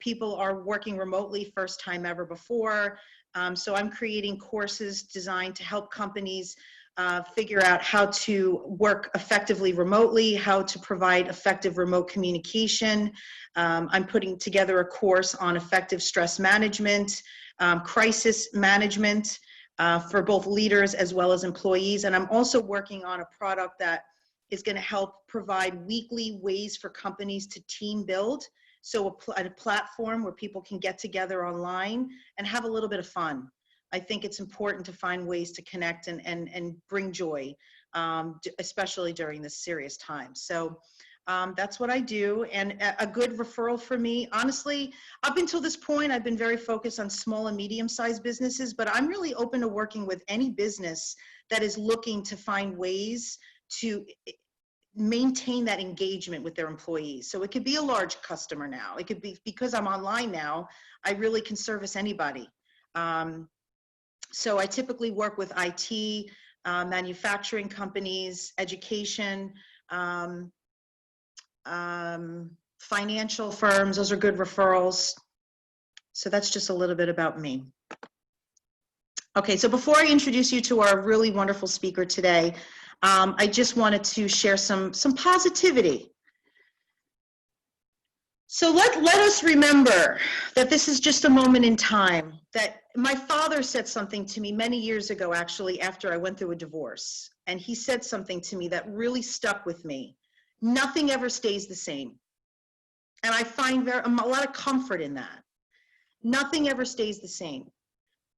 People are working remotely, first time ever before. So I'm creating courses designed to help companies figure out how to work effectively remotely, how to provide effective remote communication. I'm putting together a course on effective stress management, crisis management for both leaders as well as employees. And I'm also working on a product that is going to help provide weekly ways for companies to team build. So a platform where people can get together online and have a little bit of fun. I think it's important to find ways to connect and bring joy, especially during this serious time. So that's what I do. And a good referral for me, honestly, up until this point, I've been very focused on small and medium-sized businesses, but I'm really open to working with any business that is looking to find ways to maintain that engagement with their employees. So it could be a large customer now. It could be, because I'm online now, I really can service anybody. So I typically work with IT, manufacturing companies, education, financial firms. Those are good referrals. So that's just a little bit about me. Okay, so before I introduce you to our really wonderful speaker today, I just wanted to share some positivity. So let us remember that this is just a moment in time. That my father said something to me many years ago, actually, after I went through a divorce. And he said something to me that really stuck with me. Nothing ever stays the same. And I find a lot of comfort in that. Nothing ever stays the same.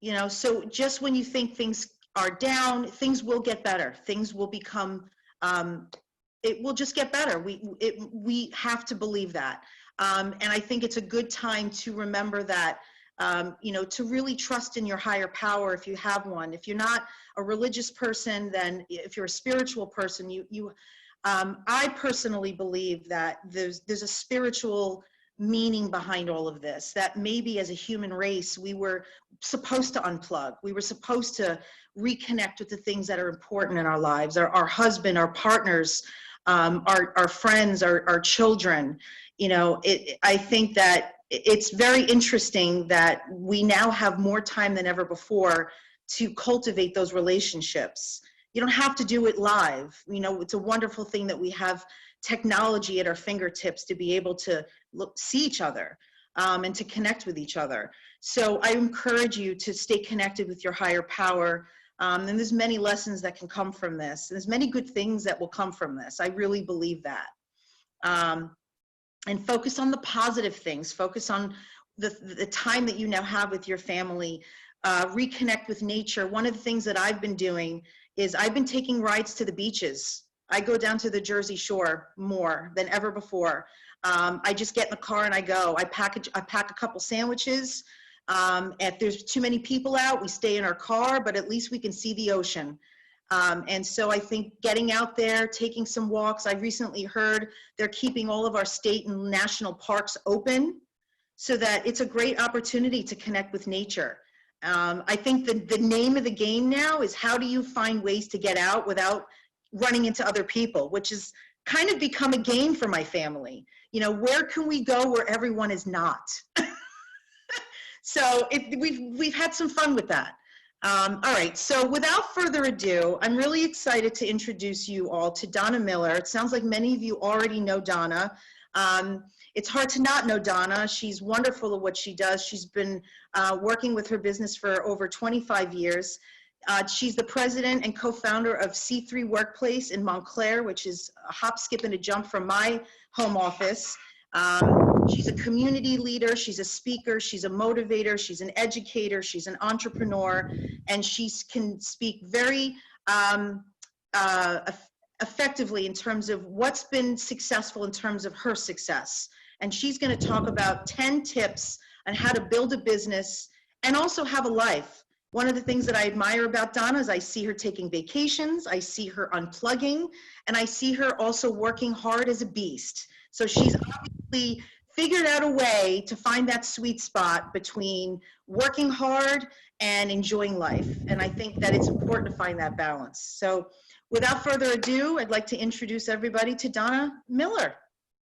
You know, so just when you think things are down, things will get better. Things will become, it will just get better. We have to believe that. And I think it's a good time to remember that, you know, to really trust in your higher power if you have one. If you're not a religious person, then if you're a spiritual person, I personally believe that there's a spiritual meaning behind all of this, that maybe as a human race, we were supposed to unplug. We were supposed to reconnect with the things that are important in our lives, our husband, our partners, our friends, our children. You know, I think that it's very interesting that we now have more time than ever before to cultivate those relationships. You don't have to do it live. You know, it's a wonderful thing that we have technology at our fingertips to be able to see each other and to connect with each other. So I encourage you to stay connected with your higher power. And there's many lessons that can come from this. There's many good things that will come from this. I really believe that. And focus on the positive things. Focus on the time that you now have with your family. Reconnect with nature. One of the things that I've been doing is I've been taking rides to the beaches. I go down to the Jersey Shore more than ever before. I just get in the car and I go. I pack a couple sandwiches. If there's too many people out, we stay in our car, but at least we can see the ocean. And so I think getting out there, taking some walks. I recently heard they're keeping all of our state and national parks open so that it's a great opportunity to connect with nature. I think the name of the game now is how do you find ways to get out without running into other people, which is kind of become a game for my family. You know, where can we go where everyone is not? So we've had some fun with that. All right, so without further ado, I'm really excited to introduce you all to Donna Miller. It sounds like many of you already know Donna. It's hard to not know Donna. She's wonderful at what she does. She's been working with her business for over 25 years. She's the president and co-founder of C3 Workplace in Montclair, which is a hop, skip, and a jump from my home office. She's a community leader, she's a speaker, she's a motivator, she's an educator, she's an entrepreneur, and she can speak very effectively in terms of what's been successful in terms of her success. And she's going to talk about 10 tips on how to build a business and also have a life. One of the things that I admire about Donna is I see her taking vacations, I see her unplugging, and I see her also working hard as a beast. So she's obviously figured out a way to find that sweet spot between working hard and enjoying life. And I think that it's important to find that balance. So without further ado, I'd like to introduce everybody to Donna Miller.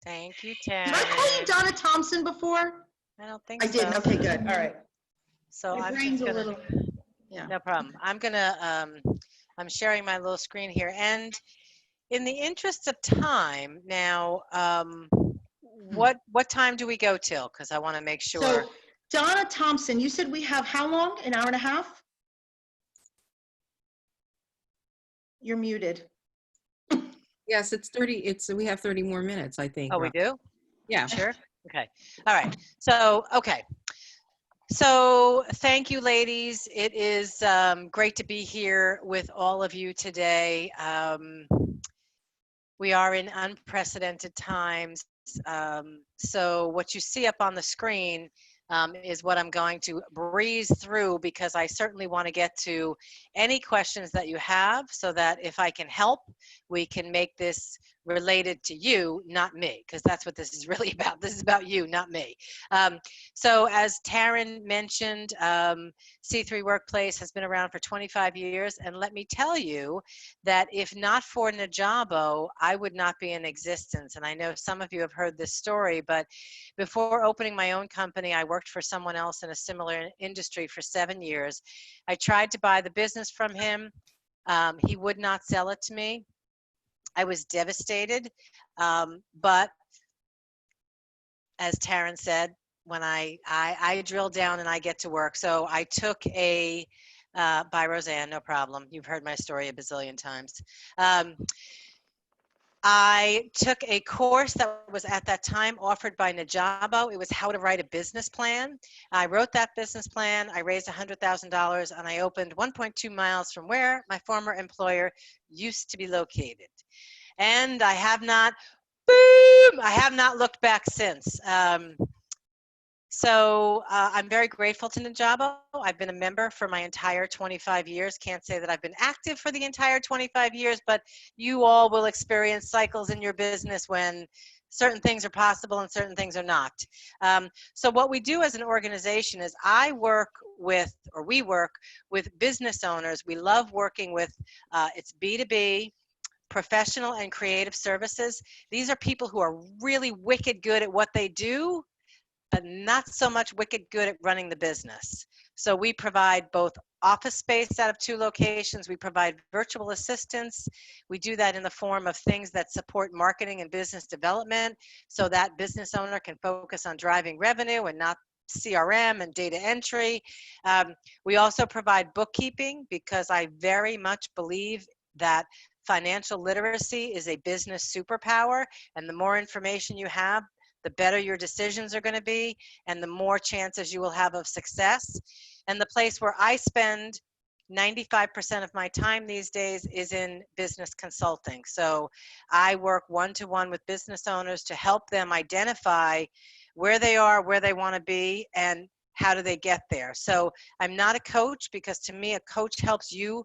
Thank you, Taryn.
Did I call you Donna Thompson before?
I don't think
I
so.
did. Okay, good. All right.
So
My
I'm
brain's
just
a
gonna,
little, yeah.
no problem. I'm sharing my little screen here. And in the interest of time, now, what time do we go till? Because I want to make sure.
So Donna Thompson, you said we have how long? An hour and a half? You're muted.
Yes, it's 30. We have 30 more minutes, I think.
Oh, we do?
Yeah.
Sure. Okay. All right. So, okay. So thank you, ladies. It is great to be here with all of you today. We are in unprecedented times. So what you see up on the screen is what I'm going to breeze through, because I certainly want to get to any questions that you have, so that if I can help, we can make this related to you, not me, because that's what this is really about. This is about you, not me. So as Taryn mentioned, C3 Workplace has been around for 25 years, and let me tell you that if not for Najabo, I would not be in existence. And I know some of you have heard this story, but before opening my own company, I worked for someone else in a similar industry for 7 years. I tried to buy the business from him. He would not sell it to me. I was devastated, but as Taryn said, when I drill down and I get to work. So I took a, by Roseanne, no problem. You've heard my story a bazillion times. I took a course that was at that time offered by Najabo. It was how to write a business plan. I wrote that business plan. I raised $100,000 and I opened 1.2 miles from where my former employer used to be located. And I have not, boom, I have not looked back since. So I'm very grateful to Najabo. I've been a member for my entire 25 years. Can't say that I've been active for the entire 25 years, but you all will experience cycles in your business when certain things are possible and certain things are not. So what we do as an organization is we work with business owners. We love working with, it's B2B, professional and creative services. These are people who are really wicked good at what they do, but not so much wicked good at running the business. So we provide both office space out of 2 locations. We provide virtual assistants. We do that in the form of things that support marketing and business development, so that business owner can focus on driving revenue and not CRM and data entry. We also provide bookkeeping, because I very much believe that financial literacy is a business superpower, and the more information you have, the better your decisions are going to be, and the more chances you will have of success. And the place where I spend 95% of my time these days is in business consulting. So I work one-to-one with business owners to help them identify where they are, where they want to be, and how do they get there. So I'm not a coach, because to me, a coach helps you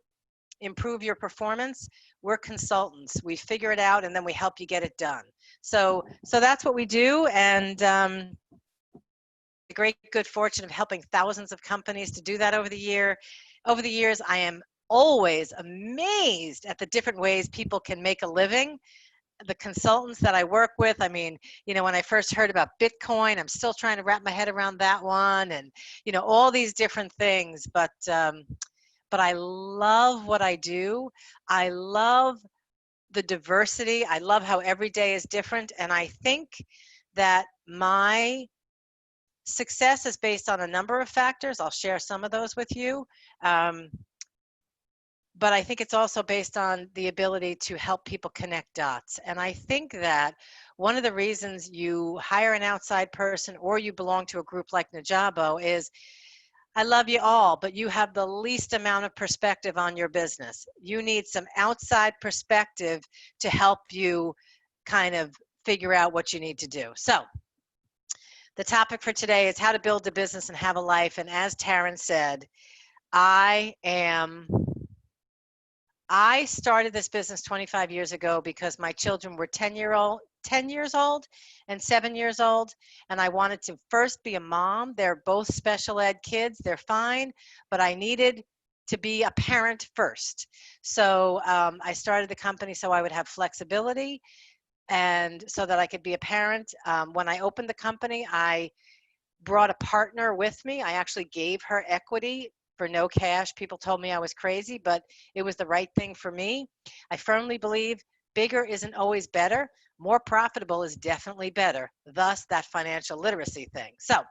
improve your performance. We're consultants. We figure it out and then we help you get it done. So that's what we do. And the great good fortune of helping thousands of companies to do that over the years, I am always amazed at the different ways people can make a living. The consultants that I work with, I mean, when I first heard about Bitcoin, I'm still trying to wrap my head around that one, and, all these different things. But I love what I do. I love the diversity. I love how every day is different. And I think that my success is based on a number of factors. I'll share some of those with you. but I think it's also based on the ability to help people connect dots. And I think that one of the reasons you hire an outside person or you belong to a group like Najabo is, I love you all, but you have the least amount of perspective on your business. You need some outside perspective to help you kind of figure out what you need to do. So the topic for today is how to build a business and have a life. And as Taryn said, I started this business 25 years ago because my children were 10 years old and 7 years old, and I wanted to first be a mom. They're both special ed kids. They're fine, but I needed to be a parent first. So I started the company so I would have flexibility and so that I could be a parent. When I opened the company, I brought a partner with me. I actually gave her equity for no cash. People told me I was crazy, but it was the right thing for me. I firmly believe bigger isn't always better. More profitable is definitely better. Thus, that financial literacy thing. So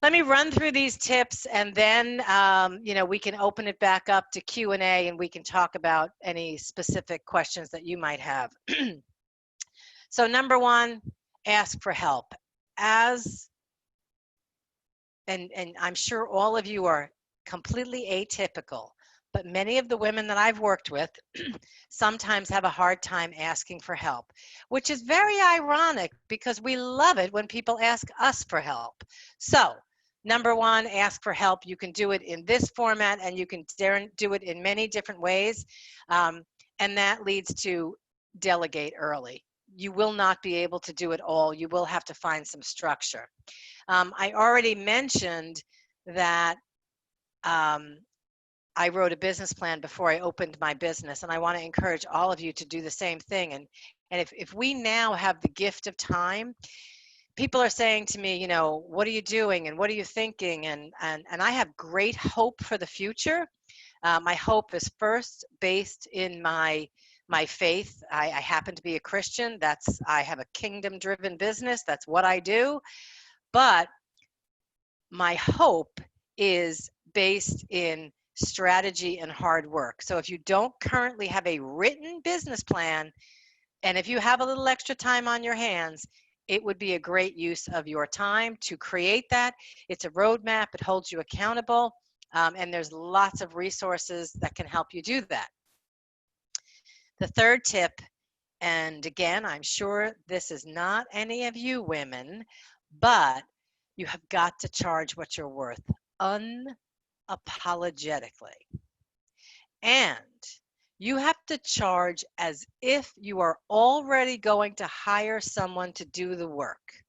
let me run through these tips, and then we can open it back up to Q&A, and we can talk about any specific questions that you might have. So number one, ask for help. And I'm sure all of you are completely atypical, but many of the women that I've worked with sometimes have a hard time asking for help, which is very ironic because we love it when people ask us for help. So number one, ask for help. You can do it in this format, and you can do it in many different ways, and that leads to delegate early. You will not be able to do it all. You will have to find some structure. I already mentioned that I wrote a business plan before I opened my business, and I want to encourage all of you to do the same thing. And if we now have the gift of time, people are saying to me, what are you doing and what are you thinking? And I have great hope for the future. My hope is first based in my faith. I happen to be a Christian. I have a kingdom-driven business. That's what I do. But my hope is based in strategy and hard work. So if you don't currently have a written business plan, and if you have a little extra time on your hands, it would be a great use of your time to create that. It's a roadmap. It holds you accountable. And there's lots of resources that can help you do that. The third tip, and again, I'm sure this is not any of you women, but you have got to charge what you're worth unapologetically. And you have to charge as if you are already going to hire someone to do the work.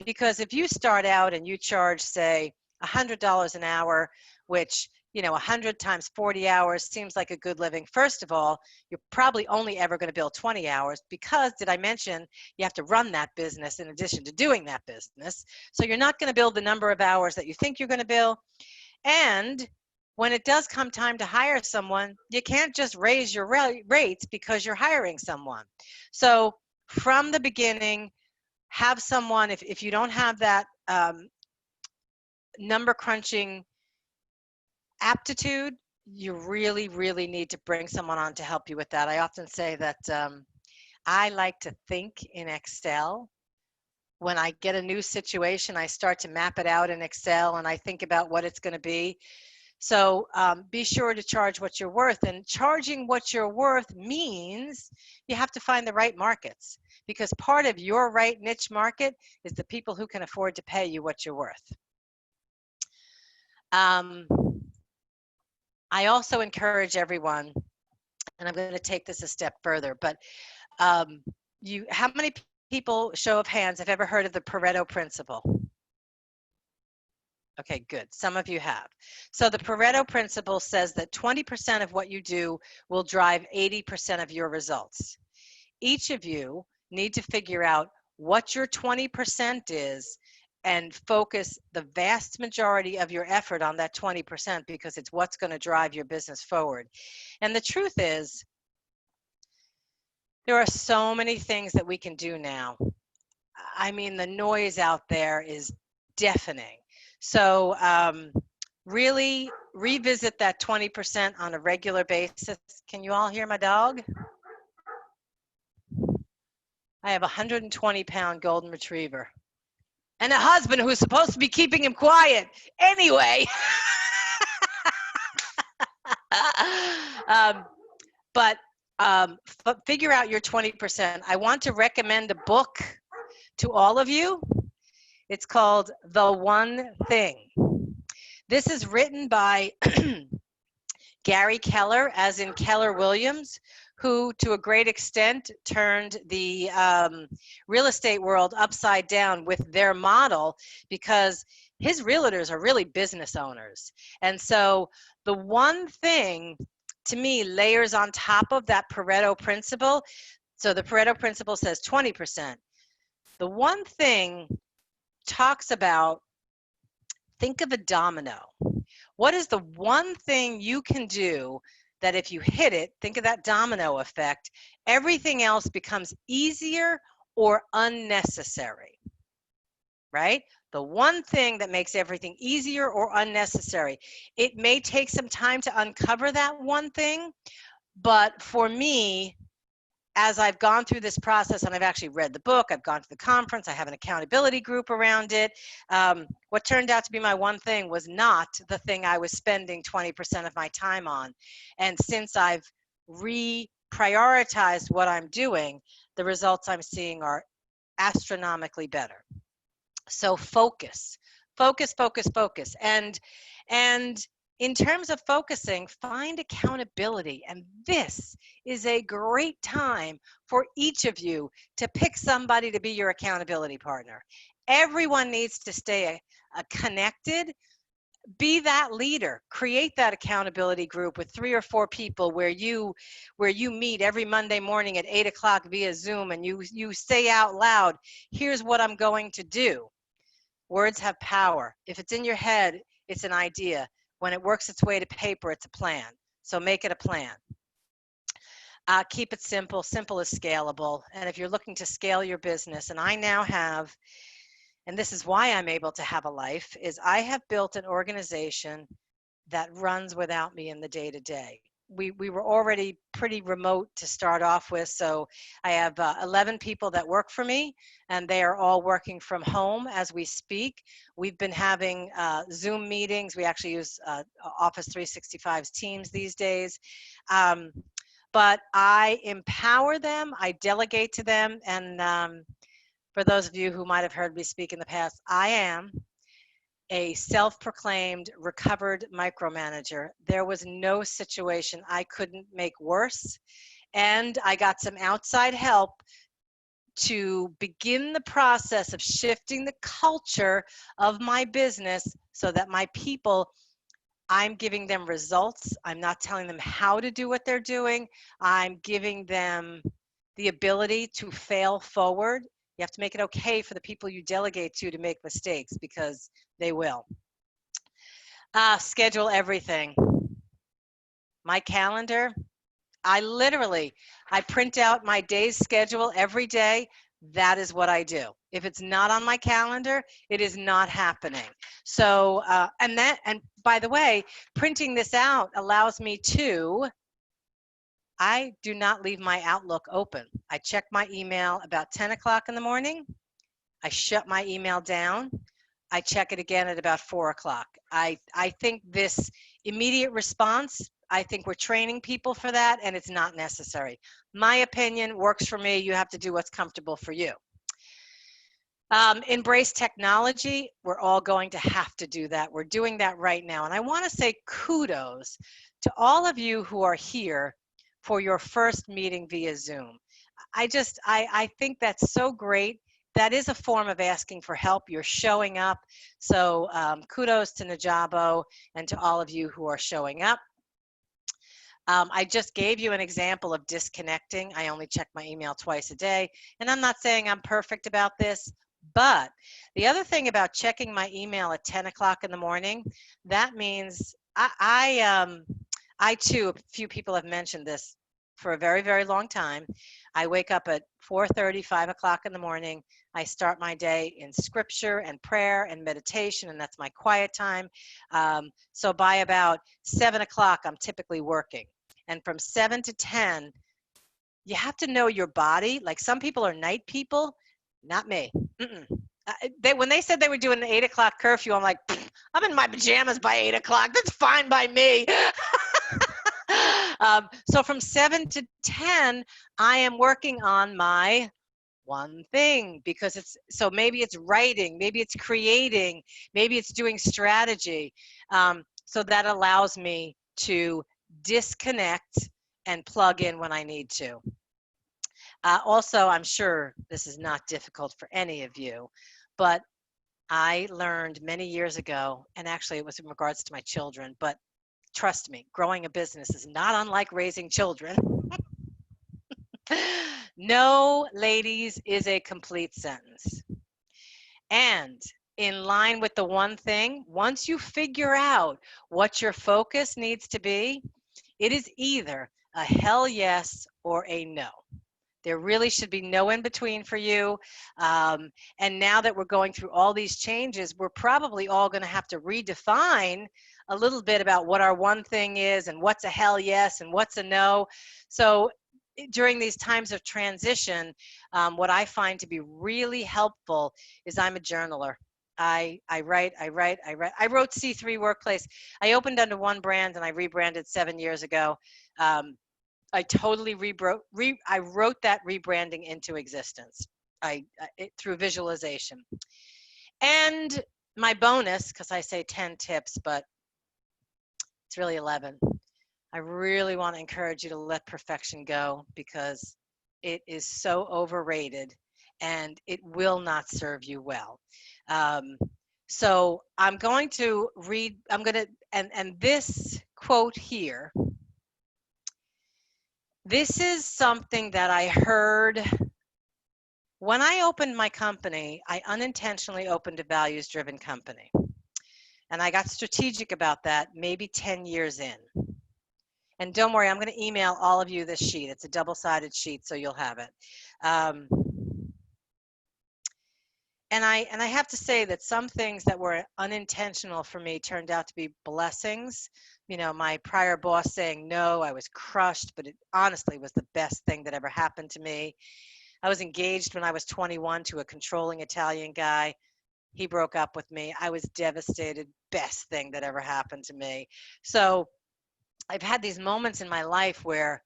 Because if you start out and you charge, say, $100 an hour, which 100 times 40 hours seems like a good living. First of all, you're probably only ever going to bill 20 hours because, did I mention, you have to run that business in addition to doing that business. So you're not going to bill the number of hours that you think you're going to bill. And when it does come time to hire someone, you can't just raise your rates because you're hiring someone. So from the beginning, have someone, if you don't have that number crunching aptitude, you really, really need to bring someone on to help you with that. I often say that I like to think in Excel. When I get a new situation, I start to map it out in Excel and I think about what it's going to be. So be sure to charge what you're worth. And charging what you're worth means you have to find the right markets, because part of your right niche market is the people who can afford to pay you what you're worth. I also encourage everyone, and I'm going to take this a step further, but how many people, show of hands, have ever heard of the Pareto principle? Okay, good. Some of you have. So the Pareto principle says that 20% of what you do will drive 80% of your results. Each of you need to figure out what your 20% is and focus the vast majority of your effort on that 20%, because it's what's going to drive your business forward. And the truth is, there are so many things that we can do now. I mean, the noise out there is deafening. So really revisit that 20% on a regular basis. Can you all hear my dog? I have a 120-pound golden retriever and a husband who's supposed to be keeping him quiet. Anyway, figure out your 20%. I want to recommend a book to all of you. It's called The One Thing. This is written by Gary Keller, as in Keller Williams, who to a great extent turned the real estate world upside down with their model, because his realtors are really business owners. And so the one thing, to me, layers on top of that Pareto principle. So the Pareto principle says 20%. The one thing talks about, think of a domino. What is the one thing you can do that if you hit it, think of that domino effect, everything else becomes easier or unnecessary, right? The one thing that makes everything easier or unnecessary. It may take some time to uncover that one thing, but for me, as I've gone through this process, and I've actually read the book, I've gone to the conference, I have an accountability group around it. What turned out to be my one thing was not the thing I was spending 20% of my time on. And since I've reprioritized what I'm doing, the results I'm seeing are astronomically better. So focus, focus, focus, focus. And in terms of focusing, find accountability. And this is a great time for each of you to pick somebody to be your accountability partner. Everyone needs to stay connected. Be that leader. Create that accountability group with 3 or 4 people where you meet every Monday morning at 8 o'clock via Zoom, and you say out loud, here's what I'm going to do. Words have power. If it's in your head, it's an idea. When it works its way to paper, it's a plan. So make it a plan. Keep it simple. Simple is scalable. And if you're looking to scale your business, and I now have, and this is why I'm able to have a life, is I have built an organization that runs without me in the day-to-day. We were already pretty remote to start off with, so I have 11 people that work for me, and they are all working from home as we speak. We've been having Zoom meetings. We actually use Office 365's Teams these days. But I empower them, I delegate to them, and for those of you who might have heard me speak in the past, I am a self-proclaimed recovered micromanager. There was no situation I couldn't make worse. And I got some outside help to begin the process of shifting the culture of my business so that my people, I'm giving them results. I'm not telling them how to do what they're doing. I'm giving them the ability to fail forward. You have to make it okay for the people you delegate to make mistakes, because they will. Schedule everything. My calendar, I print out my day's schedule every day. That is what I do. If it's not on my calendar, it is not happening. So, and by the way, printing this out allows me to, I do not leave my Outlook open. I check my email about 10 o'clock in the morning. I shut my email down. I check it again at about 4 o'clock. I think this immediate response, I think we're training people for that, and it's not necessary. My opinion works for me. You have to do what's comfortable for you. Embrace technology. We're all going to have to do that. We're doing that right now. And I want to say kudos to all of you who are here for your first meeting via Zoom. I think that's so great. That is a form of asking for help. You're showing up. So kudos to Najabo and to all of you who are showing up. I just gave you an example of disconnecting. I only check my email twice a day. And I'm not saying I'm perfect about this, but the other thing about checking my email at 10 o'clock in the morning, that means I too, a few people have mentioned this for a very, very long time. I wake up at 4:30, 5 o'clock in the morning. I start my day in scripture and prayer and meditation, and that's my quiet time. So by about 7 o'clock, I'm typically working. And from 7 to 10, you have to know your body. Like some people are night people, not me. When they said they were doing an 8 o'clock curfew, I'm like, I'm in my pajamas by 8 o'clock. That's fine by me. So from 7 to 10, I am working on my one thing, because so maybe it's writing, maybe it's creating, maybe it's doing strategy. So that allows me to disconnect and plug in when I need to. Also, I'm sure this is not difficult for any of you, but I learned many years ago, and actually it was in regards to my children, but trust me, growing a business is not unlike raising children. No, ladies, is a complete sentence. And in line with the one thing, once you figure out what your focus needs to be, it is either a hell yes or a no. There really should be no in between for you. And now that we're going through all these changes, we're probably all going to have to redefine a little bit about what our one thing is and what's a hell yes and what's a no. So during these times of transition, what I find to be really helpful is I'm a journaler. I write. I wrote C3 Workplace. I opened under one brand and I rebranded 7 years ago. I totally I wrote that rebranding into existence through visualization. And my bonus, because I say 10 tips, but it's really 11. I really want to encourage you to let perfection go, because it is so overrated and it will not serve you well. So I'm going to read, and this quote here, this is something that I heard when I opened my company. I unintentionally opened a values-driven company. And I got strategic about that maybe 10 years in. And don't worry, I'm going to email all of you this sheet. It's a double-sided sheet, so you'll have it. And I have to say that some things that were unintentional for me turned out to be blessings. You know, my prior boss saying no, I was crushed, but it honestly was the best thing that ever happened to me. I was engaged when I was 21 to a controlling Italian guy. He broke up with me. I was devastated. Best thing that ever happened to me. So I've had these moments in my life where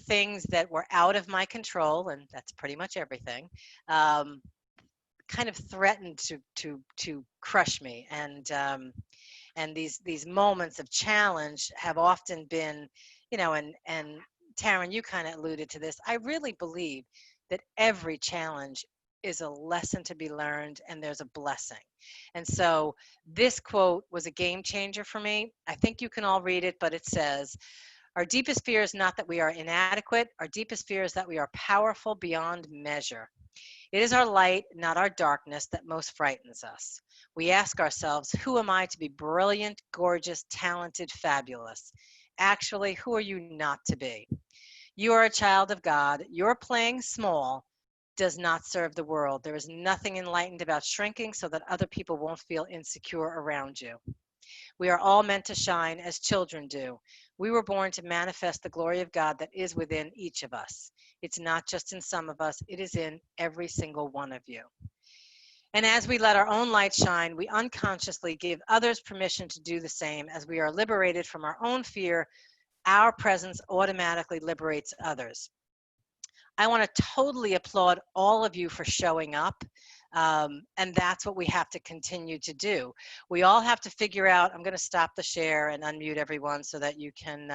things that were out of my control, and that's pretty much everything, kind of threatened to crush me. And these moments of challenge have often been, you know, and Taryn, you kind of alluded to this. I really believe that every challenge is a lesson to be learned, and there's a blessing. And so this quote was a game changer for me. I think you can all read it, but it says, "Our deepest fear is not that we are inadequate. Our deepest fear is that we are powerful beyond measure. It is our light, not our darkness, that most frightens us. We ask ourselves, who am I to be brilliant, gorgeous, talented, fabulous? Actually, who are you not to be? You are a child of God. Your playing small does not serve the world. There is nothing enlightened about shrinking so that other people won't feel insecure around you. We are all meant to shine as children do. We were born to manifest the glory of God that is within each of us. It's not just in some of us, it is in every single one of you. And as we let our own light shine, we unconsciously give others permission to do the same. As we are liberated from our own fear, our presence automatically liberates others." I want to totally applaud all of you for showing up. And that's what we have to continue to do. We all have to figure out, I'm going to stop the share and unmute everyone so that you can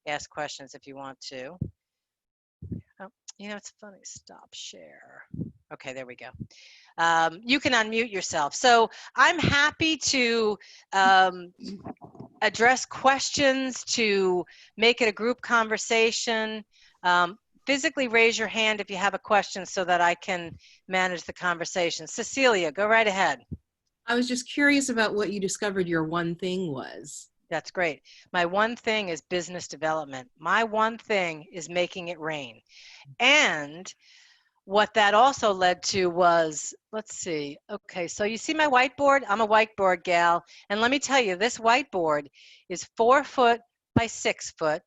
ask questions if you want to. Oh, you know, it's funny, stop share. Okay, there we go. You can unmute yourself. So I'm happy to address questions, to make it a group conversation. Physically raise your hand if you have a question so that I can manage the conversation. Cecilia, go right ahead.
I was just curious about what you discovered your one thing was.
That's great. My one thing is business development. My one thing is making it rain. And what that also led to was, let's see. Okay, so you see my whiteboard? I'm a whiteboard gal. And let me tell you, this whiteboard is 4 foot by 6 foot.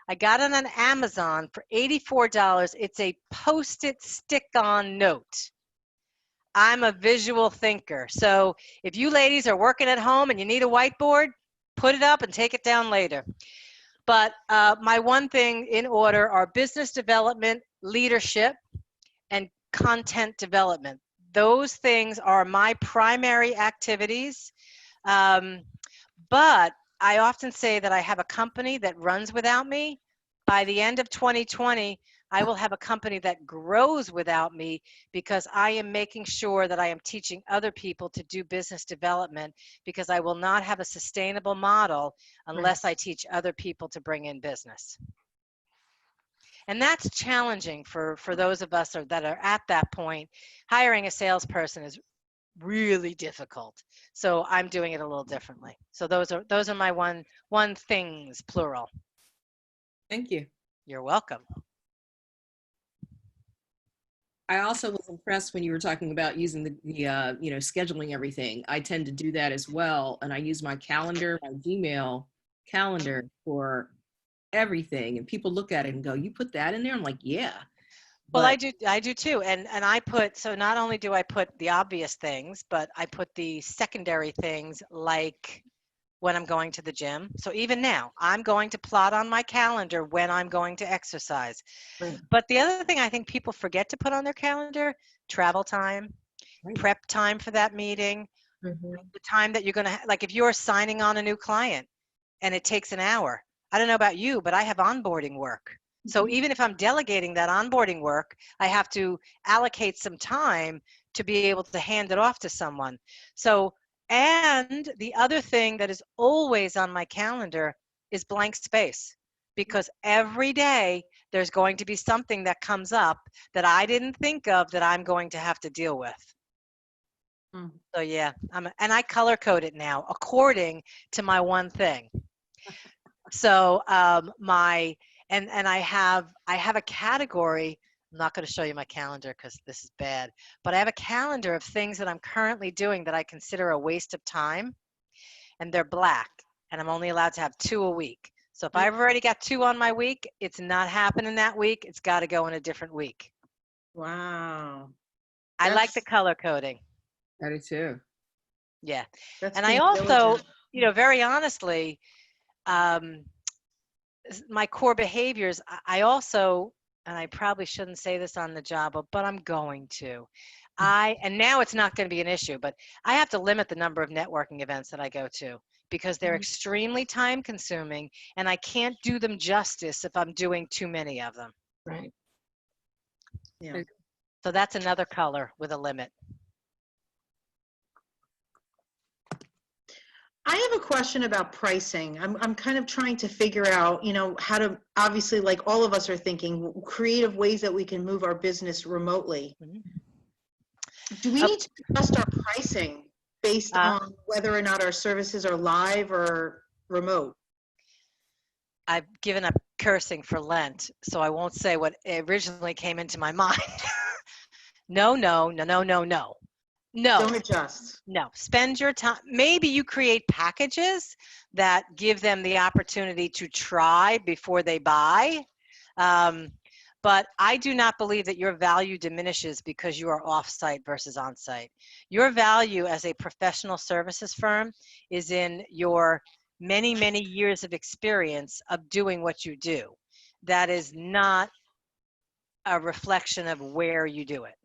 I got it on Amazon for $84. It's a Post-it stick-on note. I'm a visual thinker. So if you ladies are working at home and you need a whiteboard, put it up and take it down later. But my one thing in order are business development, leadership, and content development. Those things are my primary activities. But I often say that I have a company that runs without me. By the end of 2020, I will have a company that grows without me because I am making sure that I am teaching other people to do business development, because I will not have a sustainable model unless I teach other people to bring in business. And that's challenging for those of us that are at that point. Hiring a salesperson is really difficult. So I'm doing it a little differently. So those are my one things, plural.
Thank you.
You're welcome.
I also was impressed when you were talking about using the scheduling everything. I tend to do that as well. And I use my calendar, my Gmail calendar for everything. And people look at it and go, "You put that in there?" I'm like, "Yeah."
Well, I do too. And I put, so not only do I put the obvious things, but I put the secondary things, like when I'm going to the gym. So even now, I'm going to plot on my calendar when I'm going to exercise.
Right.
But the other thing I think people forget to put on their calendar, travel time, prep time for that meeting, the time that you're going to, like if you're signing on a new client and it takes an hour. I don't know about you, but I have onboarding work. So even if I'm delegating that onboarding work, I have to allocate some time to be able to hand it off to someone. So, and the other thing that is always on my calendar is blank space, because every day there's going to be something that comes up that I didn't think of that I'm going to have to deal with. So yeah, and I color code it now according to my one thing. So and I have a category. I'm not going to show you my calendar because this is bad, but I have a calendar of things that I'm currently doing that I consider a waste of time, and they're black, and I'm only allowed to have 2 a week. So if I've already got 2 on my week, it's not happening that week. It's got to go in a different week.
Wow.
I like the color coding.
I do too.
Yeah.
That's
And I
being
also,
diligent.
very honestly, my core behaviors, I also, and I probably shouldn't say this on the job, but I'm going to. And now it's not going to be an issue, but I have to limit the number of networking events that I go to, because they're extremely time consuming and I can't do them justice if I'm doing too many of them.
Right.
Yeah.
So that's another color with a limit.
I have a question about pricing. I'm kind of trying to figure out, how to, obviously, like all of us are thinking, creative ways that we can move our business remotely. Do we need to adjust our pricing based on whether or not our services are live or remote?
I've given up cursing for Lent, so I won't say what originally came into my mind. No. No.
Don't adjust.
No. Spend your time. Maybe you create packages that give them the opportunity to try before they buy. But I do not believe that your value diminishes because you are off-site versus on-site. Your value as a professional services firm is in your many, many years of experience of doing what you do. That is not a reflection of where you do it.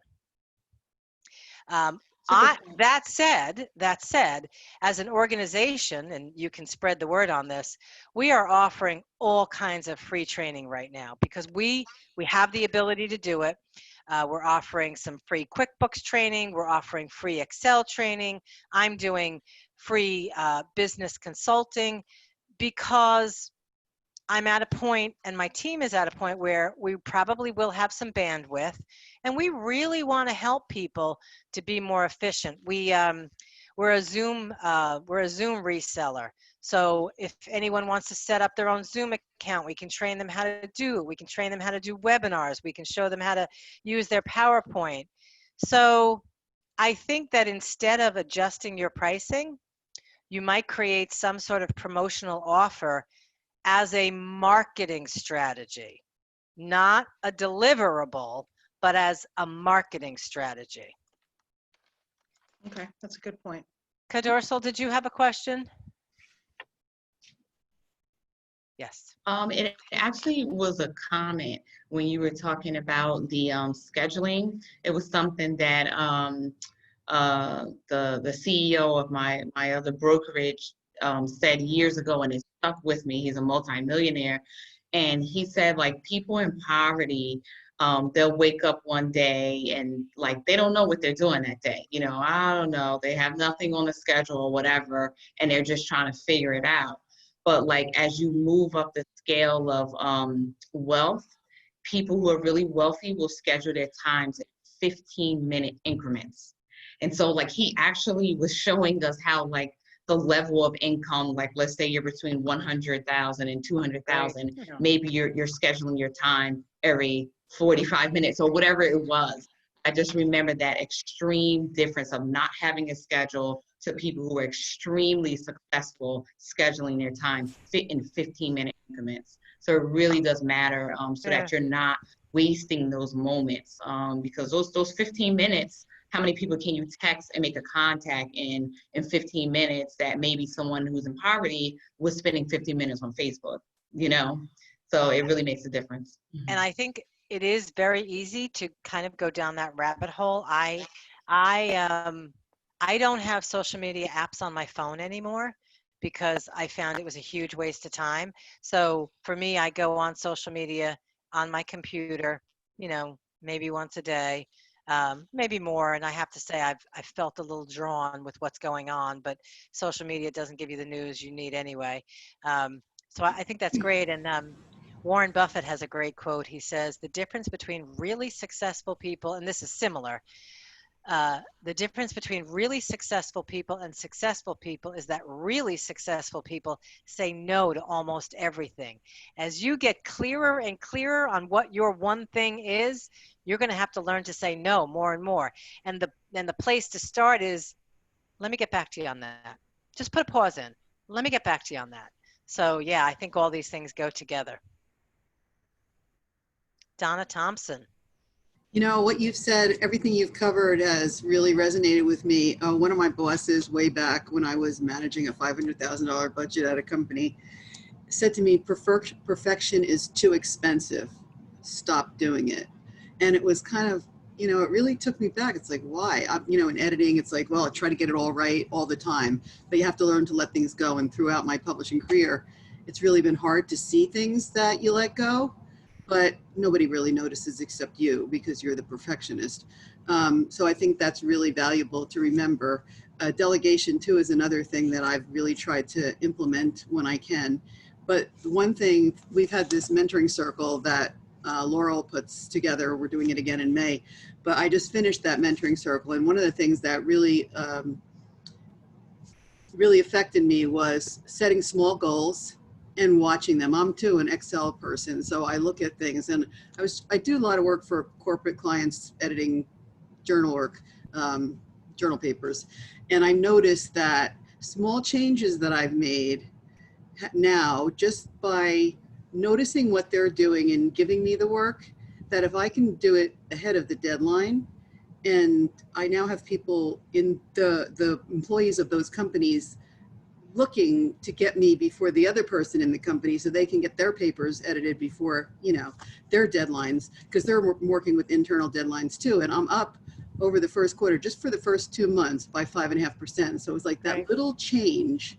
That said, as an organization, and you can spread the word on this, we are offering all kinds of free training right now because we have the ability to do it. We're offering some free QuickBooks training. We're offering free Excel training. I'm doing free business consulting because I'm at a point, and my team is at a point where we probably will have some bandwidth, and we really want to help people to be more efficient. We we're a Zoom reseller. So if anyone wants to set up their own Zoom account, we can train them how to do it. We can train them how to do webinars. We can show them how to use their PowerPoint. So I think that instead of adjusting your pricing, you might create some sort of promotional offer as a marketing strategy, not a deliverable, but as a marketing strategy.
Okay, that's a good point.
Kadorsal, did you have a question? Yes.
It actually was a comment when you were talking about the scheduling. It was something that the CEO of my other brokerage said years ago, and it stuck with me. He's a multimillionaire, and he said, like, people in poverty, they'll wake up one day and like they don't know what they're doing that day. You know, I don't know. They have nothing on the schedule or whatever, and they're just trying to figure it out. But like as you move up the scale of wealth, people who are really wealthy will schedule their times in 15-minute increments. And so like he actually was showing us how like the level of income, like let's say you're between 100,000 and 200,000,
Right.
maybe you're scheduling your time every 45 minutes or whatever it was. I just remember that extreme difference of not having a schedule to people who are extremely successful scheduling their time fit in 15-minute increments. So it really does matter so that you're not wasting those moments because those 15 minutes, how many people can you text and make a contact in 15 minutes that maybe someone who's in poverty was spending 15 minutes on Facebook, you know? So it really makes a difference.
And I think it is very easy to kind of go down that rabbit hole. I don't have social media apps on my phone anymore because I found it was a huge waste of time. So for me, I go on social media on my computer, you know, maybe once a day, maybe more. And I have to say, I've felt a little drawn with what's going on, but social media doesn't give you the news you need anyway. So I think that's great. And Warren Buffett has a great quote. He says, the difference between really successful people, and this is similar, the difference between really successful people and successful people is that really successful people say no to almost everything. As you get clearer and clearer on what your one thing is, you're going to have to learn to say no more and more. And the place to start is, let me get back to you on that. Just put a pause in. Let me get back to you on that. So yeah, I think all these things go together. Donna Thompson.
You know, what you've said, everything you've covered has really resonated with me. One of my bosses way back when I was managing a $500,000 budget at a company said to me, perfection is too expensive. Stop doing it. And it was kind of, you know, it really took me back. It's like, why? You know, in editing, it's like, well, I try to get it all right all the time, but you have to learn to let things go. And throughout my publishing career, it's really been hard to see things that you let go. But nobody really notices except you because you're the perfectionist. So I think that's really valuable to remember. Delegation too is another thing that I've really tried to implement when I can. But one thing, we've had this mentoring circle that Laurel puts together. We're doing it again in May. But I just finished that mentoring circle. And one of the things that really, really affected me was setting small goals and watching them. I'm too an Excel person, so I look at things, and I do a lot of work for corporate clients, editing journal work, journal papers, and I noticed that small changes that I've made now, just by noticing what they're doing and giving me the work, that if I can do it ahead of the deadline, and I now have people in the employees of those companies looking to get me before the other person in the company so they can get their papers edited before, you know, their deadlines, because they're working with internal deadlines too. And I'm up over the first quarter, just for the first 2 months, by 5.5%. So it's like that little change.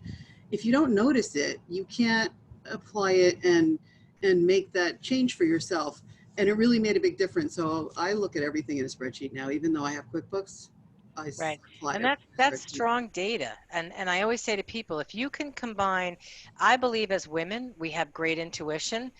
If you don't notice it, you can't apply it and make that change for yourself. And it really made a big difference. So I look at everything in a spreadsheet now, even though I have QuickBooks.
Right. And that's strong data. And I always say to people, if you can combine, I believe as women, we have great intuition.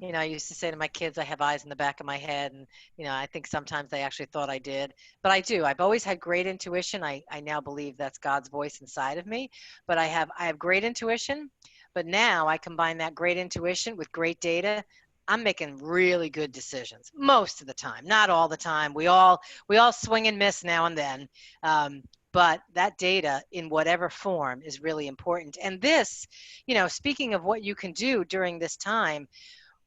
You know, I used to say to my kids, I have eyes in the back of my head. And, you know, I think sometimes they actually thought I did. But I do. I've always had great intuition. I now believe that's God's voice inside of me. But I have great intuition. But now I combine that great intuition with great data. I'm making really good decisions most of the time, not all the time. We all swing and miss now and then. But that data in whatever form is really important. And this, you know, speaking of what you can do during this time,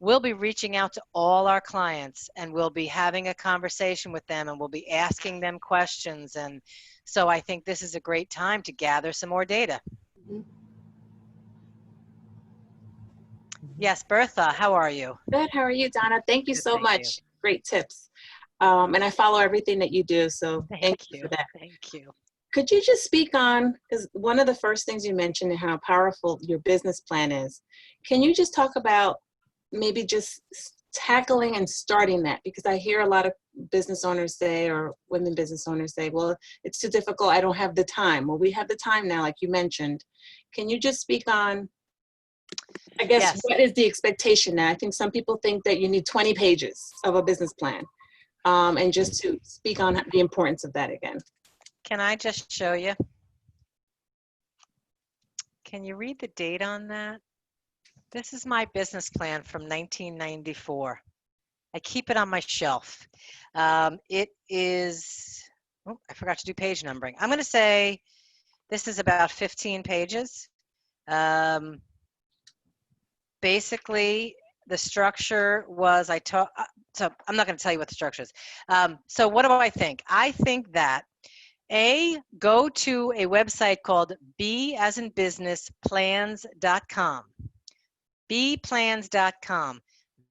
we'll be reaching out to all our clients and we'll be having a conversation with them and we'll be asking them questions. And so I think this is a great time to gather some more data. Yes, Bertha, how are you?
Good. How are you, Donna? Thank you
Good,
so
thank
much. Great tips. And I follow everything that you do, so thank you for that.
Thank you.
Could you just speak on, because one of the first things you mentioned is how powerful your business plan is. Can you just talk about maybe just tackling and starting that? Because I hear a lot of business owners say, or women business owners say, well, it's too difficult, I don't have the time. Well, we have the time now, like you mentioned. Can you just speak on, I guess,
Yes.
what is the expectation now? I think some people think that you need 20 pages of a business plan. And just to speak on the importance of that again.
Can I just show you? Can you read the date on that? This is my business plan from 1994. I keep it on my shelf. It is, oh, I forgot to do page numbering. I'm going to say this is about 15 pages. Basically, the structure was, so I'm not going to tell you what the structure is. So what do I think? I think that go to a website called B as in business plans.com. bplans.com.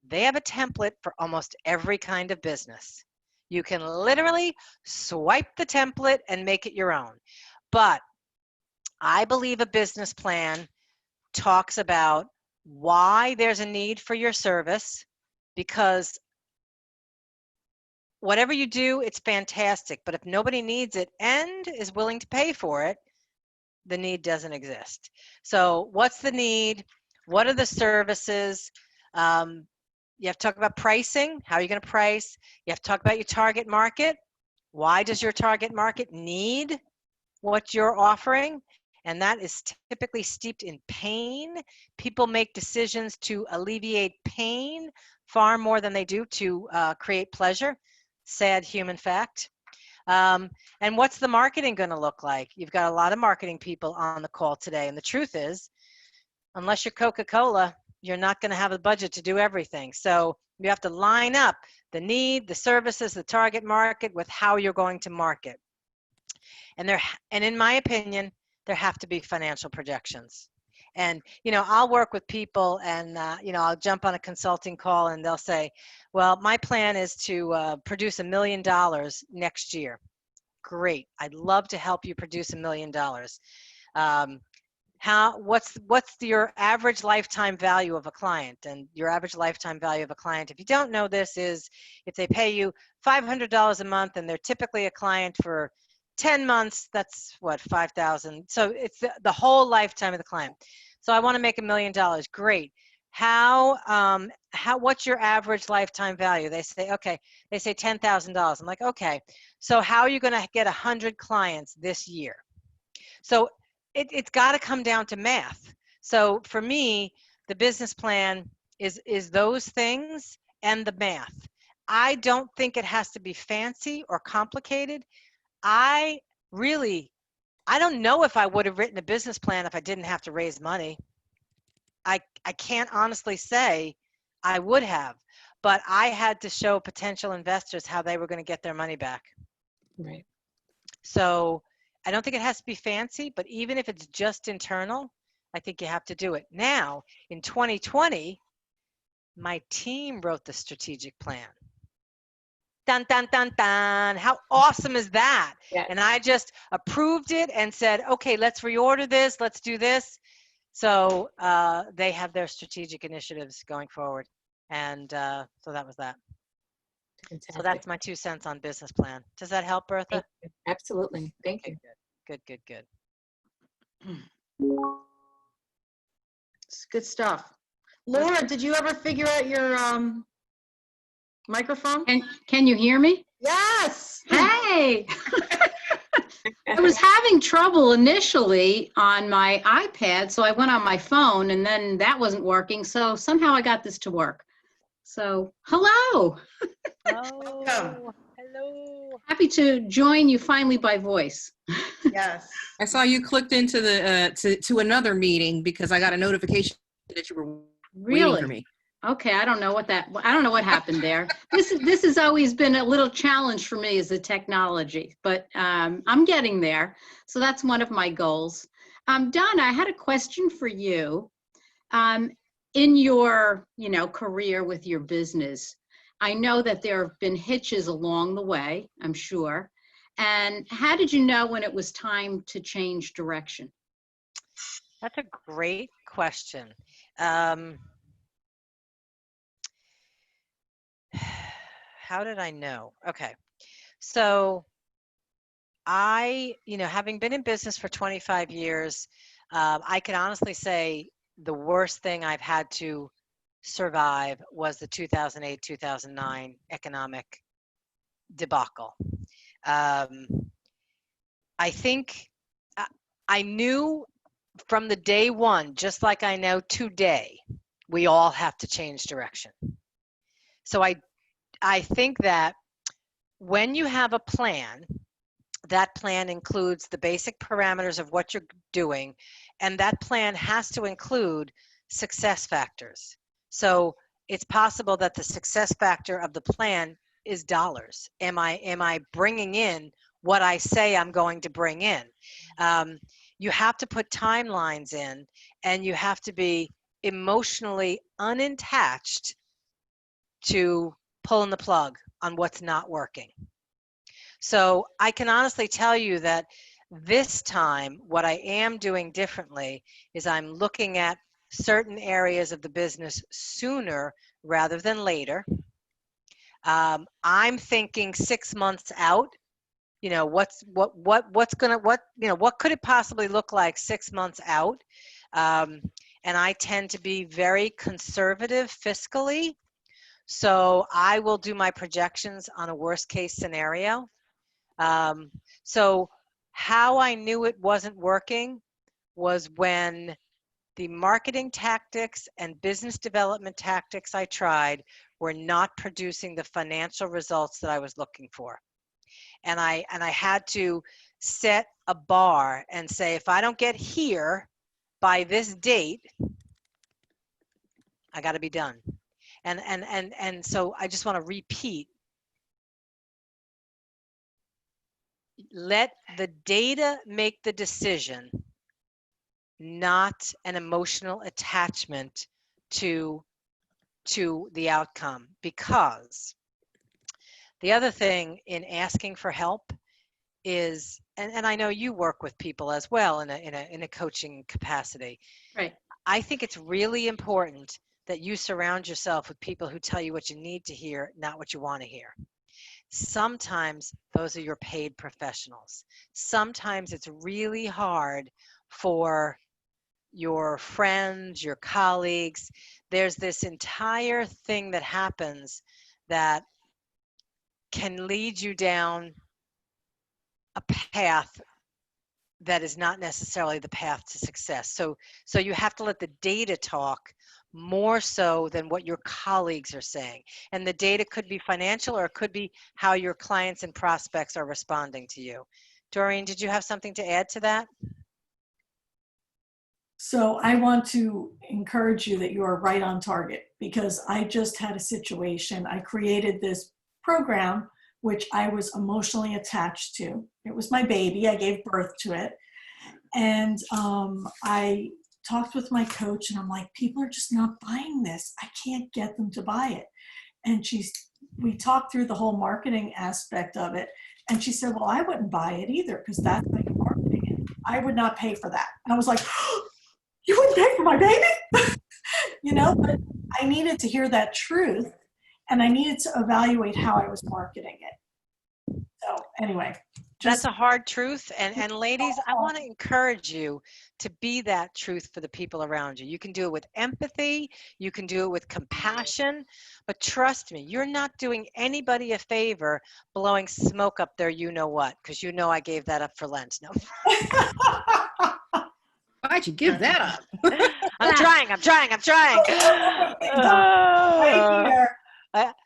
They have a template for almost every kind of business. You can literally swipe the template and make it your own. But I believe a business plan talks about why there's a need for your service, because whatever you do, it's fantastic. But if nobody needs it and is willing to pay for it, the need doesn't exist. So what's the need? What are the services? You have to talk about pricing. How are you going to price? You have to talk about your target market. Why does your target market need what you're offering? And that is typically steeped in pain. People make decisions to alleviate pain far more than they do to create pleasure. Sad human fact. And what's the marketing going to look like? You've got a lot of marketing people on the call today. And the truth is, unless you're Coca-Cola, you're not going to have the budget to do everything. So you have to line up the need, the services, the target market with how you're going to market. And in my opinion, there have to be financial projections. And, you know, I'll work with people and, you know, I'll jump on a consulting call and they'll say, well, my plan is to produce $1 million next year. Great. I'd love to help you produce $1 million. What's your average lifetime value of a client? And your average lifetime value of a client, if you don't know this, is if they pay you $500 a month and they're typically a client for 10 months, that's what, 5,000. So it's the whole lifetime of the client. So I want to make $1 million. Great. What's your average lifetime value? They say, okay, they say $10,000. I'm like, okay, so how are you going to get 100 clients this year? So it's got to come down to math. So for me, the business plan is those things and the math. I don't think it has to be fancy or complicated. I don't know if I would have written a business plan if I didn't have to raise money. I can't honestly say I would have, but I had to show potential investors how they were going to get their money back.
Right.
So I don't think it has to be fancy, but even if it's just internal, I think you have to do it. Now, in 2020, my team wrote the strategic plan. Dun, dun, dun, dun. How awesome is that?
Yes.
And I just approved it and said, okay, let's reorder this. Let's do this. So they have their strategic initiatives going forward. And so that was that.
Fantastic.
So that's my 2 cents on business plan. Does that help, Bertha?
Absolutely. Thank you.
Good, good, good.
It's good stuff. Laura, did you ever figure out your microphone?
Can you hear me?
Yes.
Hey. I was having trouble initially on my iPad, so I went on my phone and then that wasn't working. So somehow I got this to work. So hello.
Welcome. Hello.
Happy to join you finally by voice.
Yes.
I saw you clicked into the to another meeting because I got a notification that you were waiting for me.
Okay, I don't know what happened there. This has always been a little challenge for me, is the technology, but I'm getting there. So that's one of my goals. Donna, I had a question for you. In your, career with your business, I know that there have been hitches along the way, I'm sure. And how did you know when it was time to change direction?
That's a great question. How did I know? Okay. So having been in business for 25 years, I can honestly say the worst thing I've had to survive was the 2008-2009 economic debacle. I think I knew from the day one, just like I know today, we all have to change direction. So I think that when you have a plan, that plan includes the basic parameters of what you're doing, and that plan has to include success factors. So it's possible that the success factor of the plan is dollars. Am I bringing in what I say I'm going to bring in? You have to put timelines in, and you have to be emotionally unattached to pulling the plug on what's not working. So I can honestly tell you that this time, what I am doing differently is I'm looking at certain areas of the business sooner rather than later. I'm thinking 6 months out. What could it possibly look like 6 months out? And I tend to be very conservative fiscally. So I will do my projections on a worst case scenario. So how I knew it wasn't working was when the marketing tactics and business development tactics I tried were not producing the financial results that I was looking for. And I had to set a bar and say, if I don't get here by this date, I got to be done. And so I just want to repeat, let the data make the decision, not an emotional attachment to the outcome. Because the other thing in asking for help is, and I know you work with people as well in a coaching capacity.
Right.
I think it's really important that you surround yourself with people who tell you what you need to hear, not what you want to hear. Sometimes those are your paid professionals. Sometimes it's really hard for your friends, your colleagues. There's this entire thing that happens that can lead you down a path that is not necessarily the path to success. So you have to let the data talk more so than what your colleagues are saying. And the data could be financial, or it could be how your clients and prospects are responding to you. Doreen, did you have something to add to that?
So I want to encourage you that you are right on target, because I just had a situation. I created this program which I was emotionally attached to. It was my baby. I gave birth to it. And I talked with my coach, and I'm like, people are just not buying this. I can't get them to buy it. And we talked through the whole marketing aspect of it. And she said, well, I wouldn't buy it either, because that's how you're marketing it. I would not pay for that. And I was like, oh, you wouldn't pay for my baby? But I needed to hear that truth, and I needed to evaluate how I was marketing it. So anyway,
That's a hard truth. And ladies, I want to encourage you to be that truth for the people around you. You can do it with empathy. You can do it with compassion. But trust me, you're not doing anybody a favor blowing smoke up there, you know what, because you know I gave that up for Lent. No.
Why'd you give that up?
I'm trying.
Right here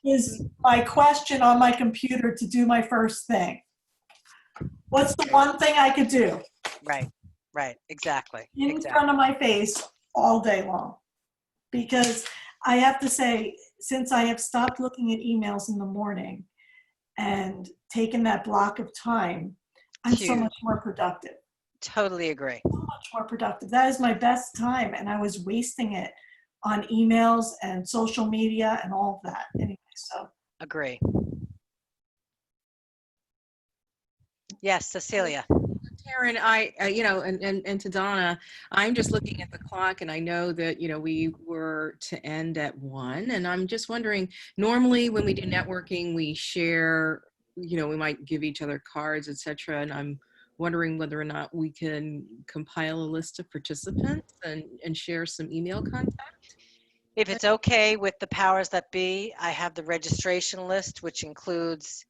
is my question on my computer to do my first thing. What's the one thing I could do?
Right, exactly.
In front of my face all day long. Because I have to say, since I have stopped looking at emails in the morning and taken that block of time, I'm so
Huge.
much more productive.
Totally agree.
So much more productive. That is my best time, and I was wasting it on emails and social media and all of that. Anyway, so.
Agree. Yes, Cecilia.
Karen, and to Donna, I'm just looking at the clock and I know that, we were to end at 1, and I'm just wondering, normally when we do networking, we share, we might give each other cards, etc. And I'm wondering whether or not we can compile a list of participants and share some email contact.
If it's okay with the powers that be, I have the registration list, which includes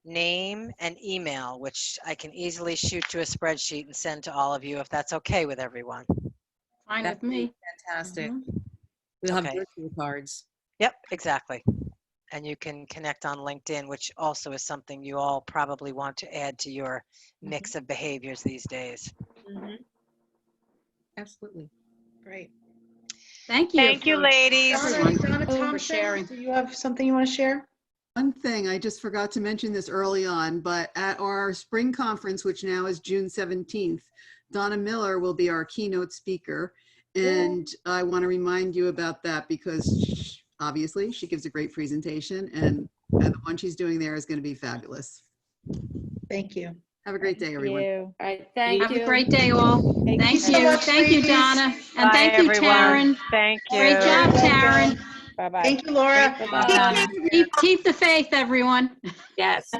name and email, which I can easily shoot to a spreadsheet and send to all of you if that's okay with everyone.
Fine with me.
Fantastic.
Mhm.
We'll have
Okay.
virtual cards.
Yep, exactly. And you can connect on LinkedIn, which also is something you all probably want to add to your mix of behaviors these days.
Absolutely.
Great.
Thank you.
Thank you, ladies.
Donna
for
Thompson,
sharing.
do you have something you want to share?
One thing, I just forgot to mention this early on, but at our spring conference, which now is June 17th, Donna Miller will be our keynote speaker. And I want to remind you about that because obviously she gives a great presentation, and the one she's doing there is going to be fabulous.
Thank you.
Have a great day, everyone.
You.
All right, thank
Have
you.
a great day, all. Thank
so
you.
much,
Thank you,
ladies.
Donna. And
Bye,
thank you,
everyone.
Taryn.
Thank you.
Great job, Taryn.
Bye-bye.
Thank you, Laura.
Bye-bye.
Keep the faith, everyone.
Yes.